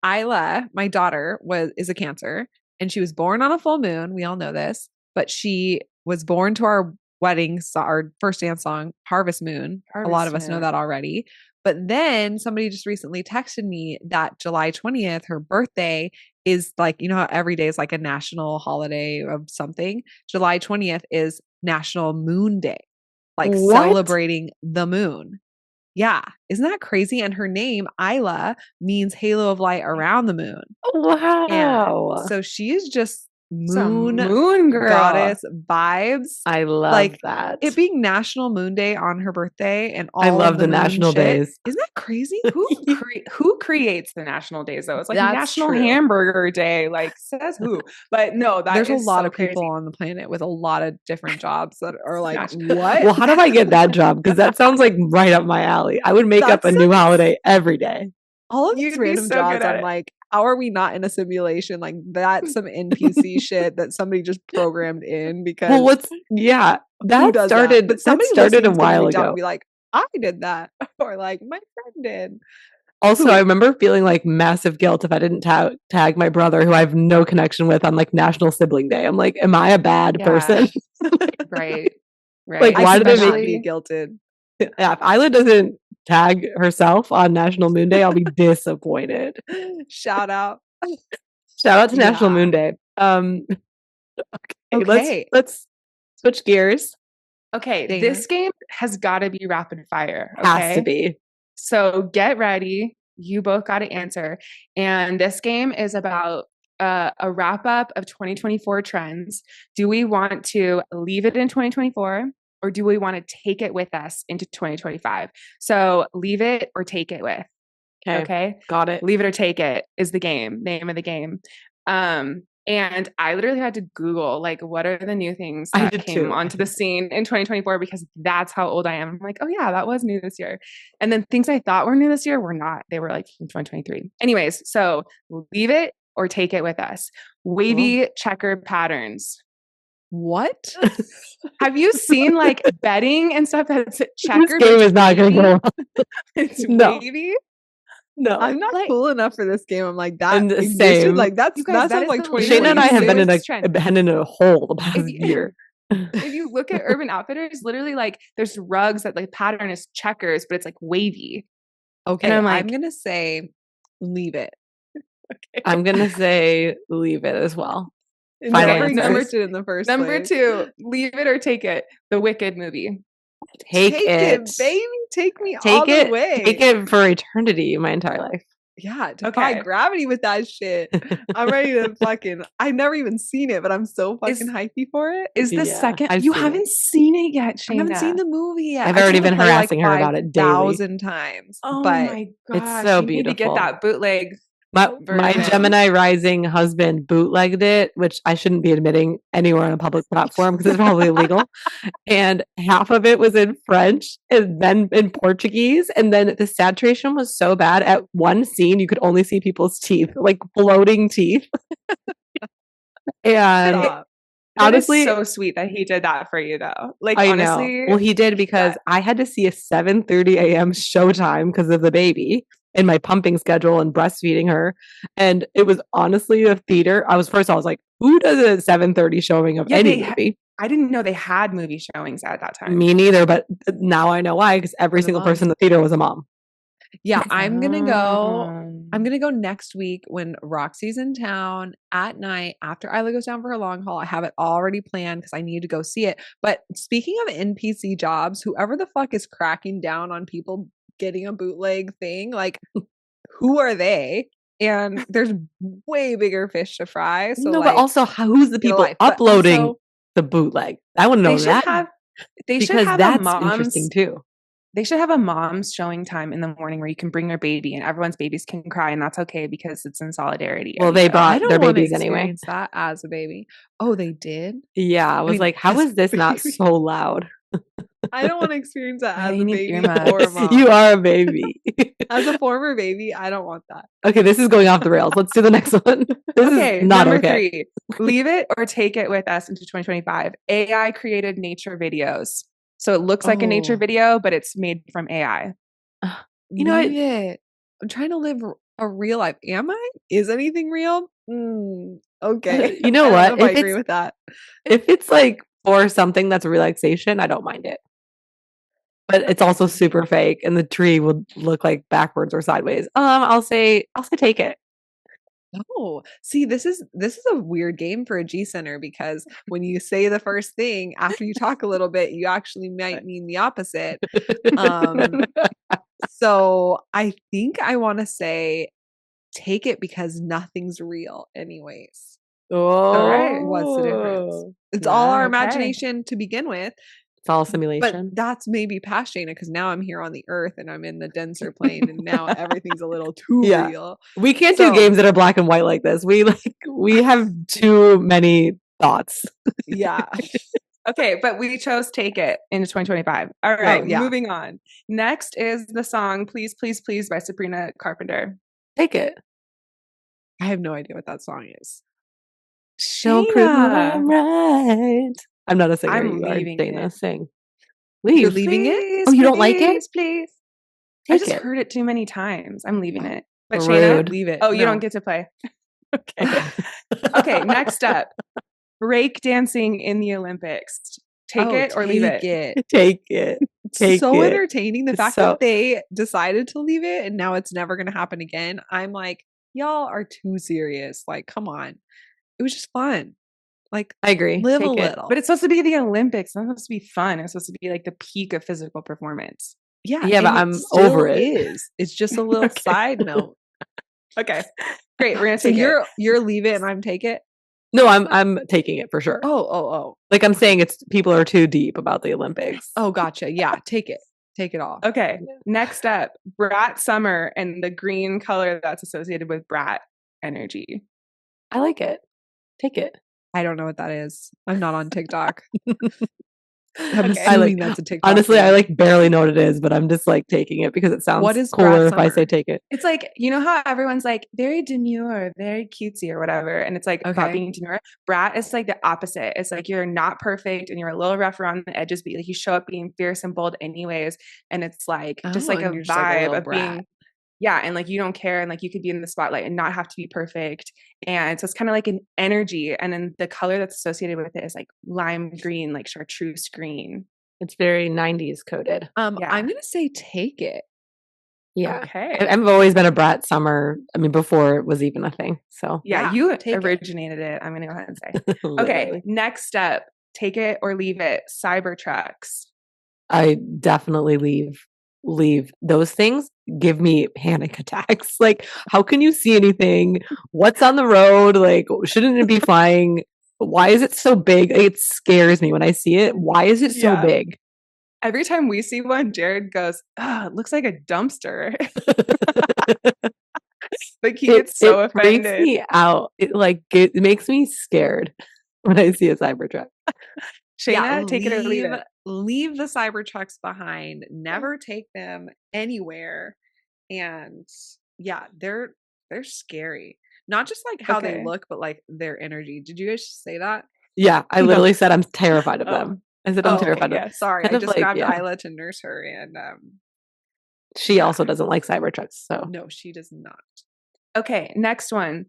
Isla, my daughter, is a Cancer, and she was born on a full moon. We all know this. But she was born to our wedding, our first dance song, Harvest Moon. A lot of us know that already. But then somebody just recently texted me that July 20th, her birthday, is like, how every day is like a national holiday of something. July 20th is National Moon Day, like celebrating the moon. Yeah. Isn't that crazy? And her name, Isla, means halo of light around the moon. Wow. And so she is just moon girl goddess vibes. I love that. It being National Moon Day on her birthday, and all I love the national days. Isn't that crazy? Who creates the national days though? It's like National Hamburger Day. Like says who? But no, there's a lot of people on the planet with a lot of different jobs that are like, what? Well, how do I get that job? Because that sounds like right up my alley. I would make up a new holiday every day. All of these random jobs, I'm like, how are we not in a simulation? Like that's some NPC shit that somebody just programmed in because that started. But somebody started a while ago. And be like, I did that, or like my friend did. Also, I remember feeling like massive guilt if I didn't tag my brother, who I have no connection with, on like National Sibling Day. I'm like, am I a bad person? Right. Like, why do they make me guilted? Yeah, if Isla doesn't tag herself on National Moon Day, I'll be disappointed. Shout out. Shout out to National Yeah. Moon Day. Okay. Let's switch gears. Okay, Dana. this game has got to be rapid fire. Okay? Has to be. So get ready. You both got to answer. And this game is about a wrap up of 2024 trends. Do we want to leave it in 2024 or do we want to take it with us into 2025? So leave it or take it with. Okay. Got it. Leave it or take it is the name of the game. And I literally had to Google, like, what are the new things that came onto the scene in 2024, because that's how old I am. I'm like, oh yeah, that was new this year. And then things I thought were new this year were not. They were like in 2023. Anyways, so leave it or take it with us. Wavy checkered patterns. What? Have you seen like bedding and stuff that's checkered? This game is not going to go on. It's wavy. No, I'm not cool enough for this game. I'm like that. And same. Like that sounds like 20. Shayna and I have been in a hole the past year. If you look at Urban Outfitters, literally like there's rugs that like pattern is checkers, but it's like wavy. Okay, and I'm gonna say leave it. Okay. I'm gonna say leave it as well. Number two in the first. Number two, leave it or take it. The Wicked movie. Take it, baby. Take me all the way. Take it for eternity, my entire life. Yeah, defy gravity with that shit. I'm ready to fucking. I've never even seen it, but I'm so fucking hypey for it. Is the second? You haven't seen it yet, Shayna. I haven't seen the movie yet. I've already been harassing her about it daily. 1,000 times. Oh but my gosh, it's so beautiful. You need to get that bootleg. My Gemini rising husband bootlegged it, which I shouldn't be admitting anywhere on a public platform because it's probably illegal. And half of it was in French and then in Portuguese. And then the saturation was so bad. At one scene, you could only see people's teeth, like floating teeth. And honestly, so sweet that he did that for you, though. Like, I honestly, know. Well, he did because I had to see a 7:30 a.m. showtime because of the baby in my pumping schedule and breastfeeding her. And it was honestly a theater. I was like, who does a 7:30 showing of any movie? I didn't know they had movie showings at that time. Me neither, but now I know why, because every single person in the theater was a mom. Yeah, I'm gonna go next week when Roxy's in town at night after Isla goes down for her long haul. I have it already planned because I need to go see it. But speaking of NPC jobs, whoever the fuck is cracking down on people getting a bootleg thing, like who are they? And there's way bigger fish to fry. So but also who's the people uploading the bootleg? I want to know that. They should have that's interesting too. They should have a mom's showing time in the morning where you can bring your baby and everyone's babies can cry, and that's okay because it's in solidarity. Well, they brought their babies anyway. That as a baby. Oh, they did? Yeah, I was like, how is this not so loud? I don't want to experience that as a baby or a mom. You are a baby. As a former baby, I don't want that. Okay, this is going off the rails. Let's do the next one. This is not number okay. 3. Leave it or take it with us into 2025. AI created nature videos. So it looks like a nature video, but it's made from AI. You know what? I'm trying to live a real life. Am I? Is anything real? Okay. You know what? I agree with that. If it's like for something that's a relaxation, I don't mind it. But it's also super fake, and the tree would look like backwards or sideways. I'll say take it. Oh, see, this is a weird game for a G center because when you say the first thing after you talk a little bit, you actually might mean the opposite. So I think I want to say take it because nothing's real, anyways. Oh, all right. What's the difference? It's all our imagination to begin with. It's all simulation. But that's maybe past Shayna because now I'm here on the earth and I'm in the denser plane and now everything's a little too real. We can't do games that are black and white like this. We have too many thoughts. Yeah. Okay, but we chose Take It into 2025. All right, moving on. Next is the song Please, Please, Please by Sabrina Carpenter. Take it. I have no idea what that song is. She'll prove I'm right. I'm not a singer. I'm leaving Dana, it. sing. You're leaving it? Oh, you don't like it? Please. Take I just heard it too many times. I'm leaving it. But Rude. Shayna, leave it. Oh, you don't get to play. Okay. Okay, next up. Break dancing in the Olympics. Take it or leave it? Take it. Take so it. entertaining. The fact that they decided to leave it and now it's never going to happen again. I'm like, y'all are too serious. Like, come on. It was just fun. Like, I agree. live Take a it. little. But it's supposed to be the Olympics. It's not supposed to be fun. It's supposed to be like the peak of physical performance. Yeah. Yeah, but I'm over it. It's just a little side note. Okay. Great. We're gonna So take it. you're leave it and I'm take it. No, I'm taking it for sure. Oh. Like I'm saying, it's people are too deep about the Olympics. Oh, gotcha. Yeah, take it. Take it all. Okay. Next up, brat summer and the green color that's associated with brat energy. I like it. Take it. I don't know what that is. I'm not on TikTok. I'm Okay. assuming that's a TikTok. Honestly, thing. I like barely know what it is, but I'm just like taking it because it sounds What is cooler brat if I say summer? take it. It's like, you know how everyone's like very demure, very cutesy or whatever. And it's like about Okay. being demure. Brat is like the opposite. It's like you're not perfect and you're a little rough around the edges, but like you show up being fierce and bold anyways. And it's like just like a and you're just like a vibe little of brat. being, yeah. And like you don't care and like you could be in the spotlight and not have to be perfect. And so it's kind of like an energy. And then the color that's associated with it is like lime green, like chartreuse green. It's very 90s coded. Yeah. I'm gonna say take it. Yeah. Okay. I've always been a brat summer. I mean, before it was even a thing. So Yeah, Yeah, you take it. originated it. I'm gonna go ahead and say. Okay, literally. next up, take it or leave it. Cybertrucks. I definitely leave those things give me panic attacks. Like, how can you see anything? What's on the road? Like, shouldn't it be flying? Why is it so big? It scares me when I see it. Why is it so Yeah. big? Every time we see one, Jared goes, "Oh, it looks like a dumpster." Like he gets so freaks offended. me out. It makes me scared when I see a Cybertruck. Shayna, take it or leave it. Leave the Cybertrucks behind. Never take them anywhere. And yeah, they're scary. Not just like how they Okay. look, but like their energy. Did you guys say that? Yeah, I literally said I'm terrified of Oh. them. I said I'm terrified of them. Yeah. Sorry, Kind I of just like, grabbed yeah. Isla to nurse her, and She also doesn't like Cybertrucks. So no, she does not. Okay, next one.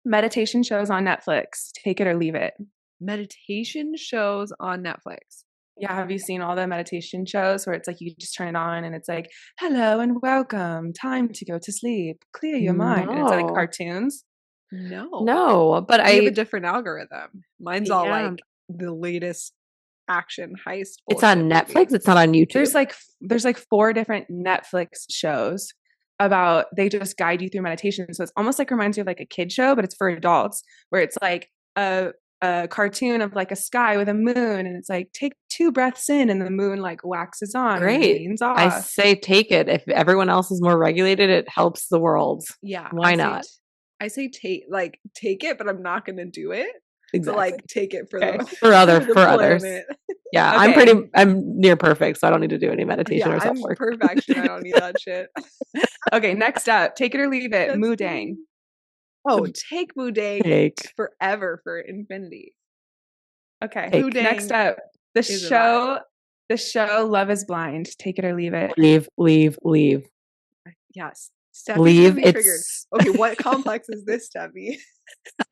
Meditation shows on Netflix. Take it or leave it. Meditation shows on Netflix. Yeah, have you seen all the meditation shows where it's like you just turn it on and it's like, hello and welcome, time to go to sleep, clear your mind. And it's like No. cartoons. no, but We have a different algorithm. Mine's all Yeah. like the latest action heist. It's on bullshit Netflix. movie. It's not on YouTube. There's like 4 different Netflix shows about, they just guide you through meditation. So it's almost like reminds you of like a kid show, but it's for adults, where it's like a cartoon of like a sky with a moon, and it's like take 2 breaths in and the moon like waxes on and Great. wanes off. I say take it. If everyone else is more regulated, it helps the world. Yeah. Why not? I say take it, but I'm not gonna do it. Exactly. So like take it for Okay. the for others. planet. Yeah, Okay. I'm near perfect, so I don't need to do any meditation Yeah, or self I'm work. perfection. I don't need that shit. Okay, next up, take it or leave it. That's Moodang. me. Oh, take Moodang Take. forever for infinity. Okay. Take. Moodang Next up, the is a show. The show Love Is Blind. Take it or leave it. Leave. Yes. Steffi's Leave. gonna be triggered. It's Okay, what complex is this, Steffi?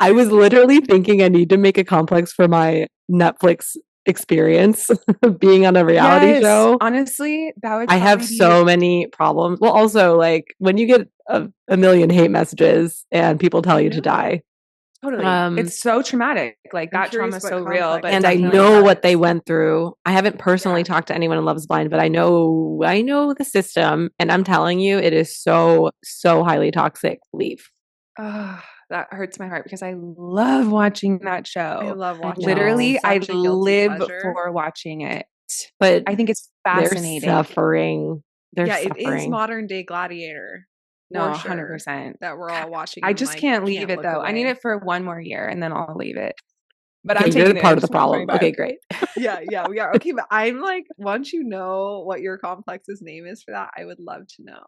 I was literally thinking I need to make a complex for my Netflix experience of being on a reality Yes, show. honestly, that would I have probably be- so many problems. Well, also like when you get a million hate messages and people tell you to know. die. totally. It's so traumatic. Like I'm that curious trauma is what so real. complex But And I definitely know does. what they went through. I haven't personally Yeah. talked to anyone in Love's Blind, but I know the system, and I'm telling you, it is so highly toxic. Leave. Ah, that hurts my heart because I love watching that show. I love watching. Literally, It's I such a guilty live pleasure. for watching it. But I think it's they're fascinating. suffering. They're Yeah, suffering. it is modern day Gladiator. No, for 100%. that we're all watching. I and, just like, can't leave it look though. I need away. it for one more year and then I'll leave it. But Okay, I'm you're taking part it of the problem. Okay, great. Yeah, we are. Okay, but I'm like, once you know what your complex's name is for that, I would love to know.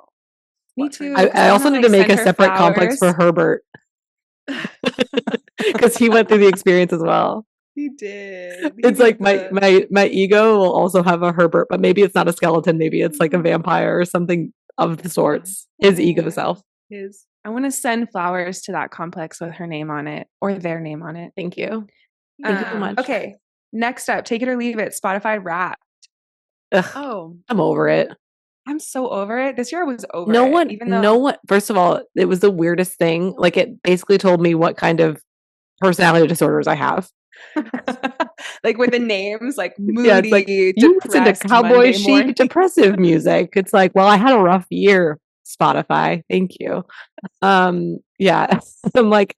Me what too. kind of- I also wanna, need to make send a her separate complex for flowers. Herbert because he went through the experience as well. He did. It's like my ego will also have a Herbert, but maybe it's not a skeleton. Maybe it's like a vampire or something of the sorts. His ego self. I want to send flowers to that complex with her name on it or their name on it. Thank you. Thank you so much. Okay. Next up, take it or leave it. Spotify Wrapped. Ugh, Oh, I'm over it. I'm so over it. This year I was over No it. one, Even no though one. First of all, it was the weirdest thing. Like it basically told me what kind of personality disorders I have. like with the names, like Yeah, it's like moody, you listen to depressed cowboy Monday chic morning. depressive music. It's like, well, I had a rough year, Spotify. Thank you. Yeah. I'm like,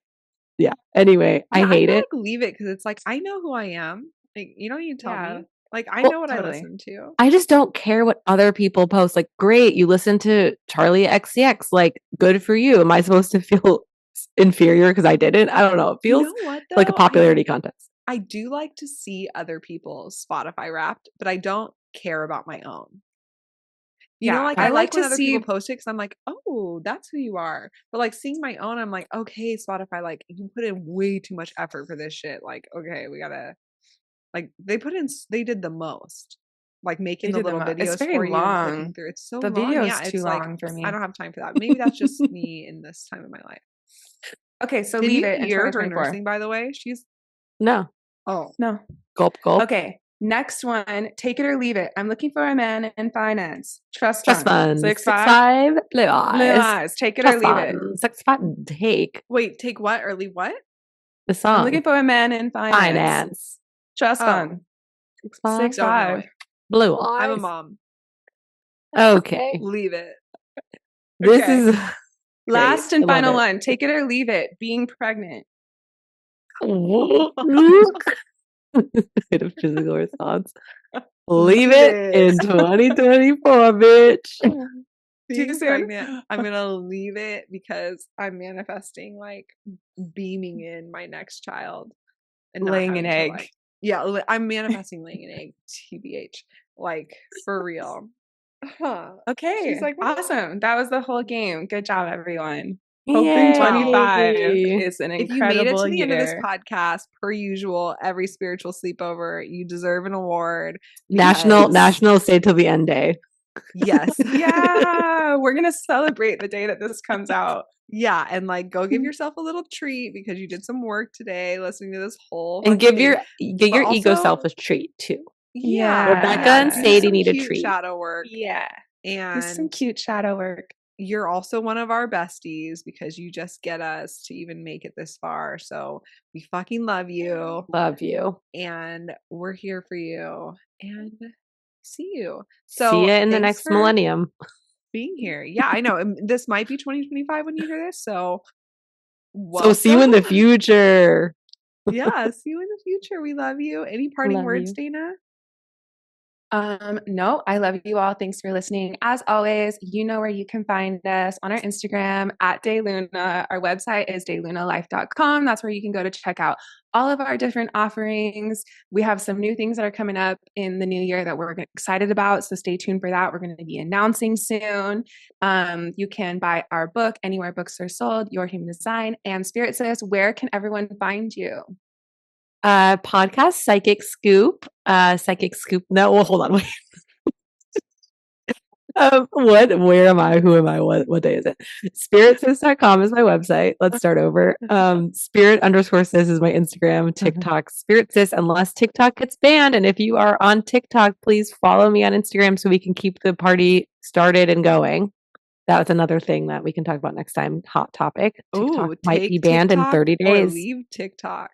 yeah. Anyway, yeah, I hate feel it. like leave it because it's like I know who I am. Like you don't need to tell Yeah. me. Like I Well, know what I totally. listen to. I just don't care what other people post. Like, great, you listen to Charlie XCX. Like, good for you. Am I supposed to feel inferior because I didn't? I don't know. It You feels know what like a though? popularity contest. I do like to see other people's Spotify Wrapped, but I don't care about my own. You know, Yeah, like I I like like when to other people see. post it because I'm like, oh, that's who you are. But like seeing my own, I'm like, okay, Spotify, like you put in way too much effort for this shit. Like, okay, we gotta like they did the most. Like making They the did little It's videos very for you and clicking long. through. It's so The long. video is Yeah, too it's like long for I me. don't have time for that. Maybe that's just me in this time of my life. Okay, so Did leave you it in hear her 2024. nursing, by the way? She's No. oh No. Gulp, gulp. Okay, next one. Take it or leave it. I'm looking for a man in finance. Trust Trust fund. fund. 6'5". 6'5", blue Blue eyes. eyes. Take it or Trust leave it. fund. 6'5", take wait, take what or leave what? the I'm song. looking for a man in finance. Finance. Trust Oh, fund. 6'5", don't know 6'5". it. blue I'm a eyes. mom. Okay. Leave it. This Okay. is great. Last and I love final it. one. Take it or leave it. Being pregnant. Bit of physical response. Leave it in 2024, bitch. Being Too soon? pregnant, I'm gonna leave it because I'm manifesting like beaming in my next child and not Laying having an to egg. like yeah, I'm manifesting laying an egg, TBH, like for real. Huh. Okay. She's like, "What?" Awesome. That was the whole game. Good job, everyone. Hoping Wow. 25 is an If you made it incredible to the end of this year. podcast, per usual, every spiritual sleepover, you deserve an award. National because- stay till the end day. Yes. Yeah, we're gonna celebrate the day that this comes out. Yeah, and like go give yourself a little treat because you did some work today listening to this whole And fucking give thing. your ego Also, self a treat too. yeah, Rebecca yeah, and do Sadie some need a cute treat. shadow work. Yeah. Do some And cute shadow work. you're also one of our besties because you just get us to even make it this far. So we fucking love you. Love you. And we're here for you. And see you. See So you in the thanks next for millennium. being here. Yeah, I know. This might be 2025 when you hear this. So So see you in the welcome. future. Yeah, see you in the future. We love you. Any parting Love words, you. Dana? No, I love you all. Thanks for listening. As always, you know where you can find us on our Instagram at DayLuna. Our website is daylunalife.com. That's where you can go to check out all of our different offerings. We have some new things that are coming up in the new year that we're excited about. So stay tuned for that. We're going to be announcing soon. You can buy our book anywhere books are sold, Your Human Design. And Spirit Sis, where can everyone find you? Podcast Psychic Scoop. Psychic Scoop. No, well, hold on. Wait. Where am I? Who am I? What day is it? Spiritsis.com is my website. Let's start over. Spirit_sis is my Instagram, TikTok, Spirit Sis, unless TikTok gets banned. And if you are on TikTok, please follow me on Instagram so we can keep the party started and going. That's another thing that we can talk about next time. Hot topic. TikTok might be banned in 30 days. Or leave TikTok.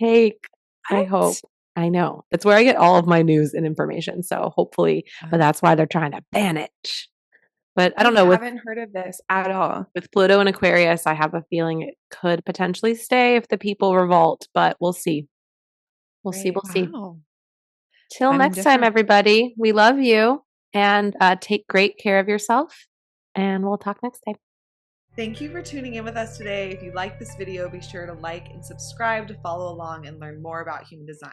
I hope. I know. That's where I get all of my news and information. So hopefully, but that's why they're trying to ban it. But I don't know. I haven't heard of this at all. With Pluto and Aquarius, I have a feeling it could potentially stay if the people revolt, but we'll see. We'll see. Till next time, everybody. We love you and take great care of yourself. And we'll talk next time. Thank you for tuning in with us today. If you like this video, be sure to like and subscribe to follow along and learn more about human design.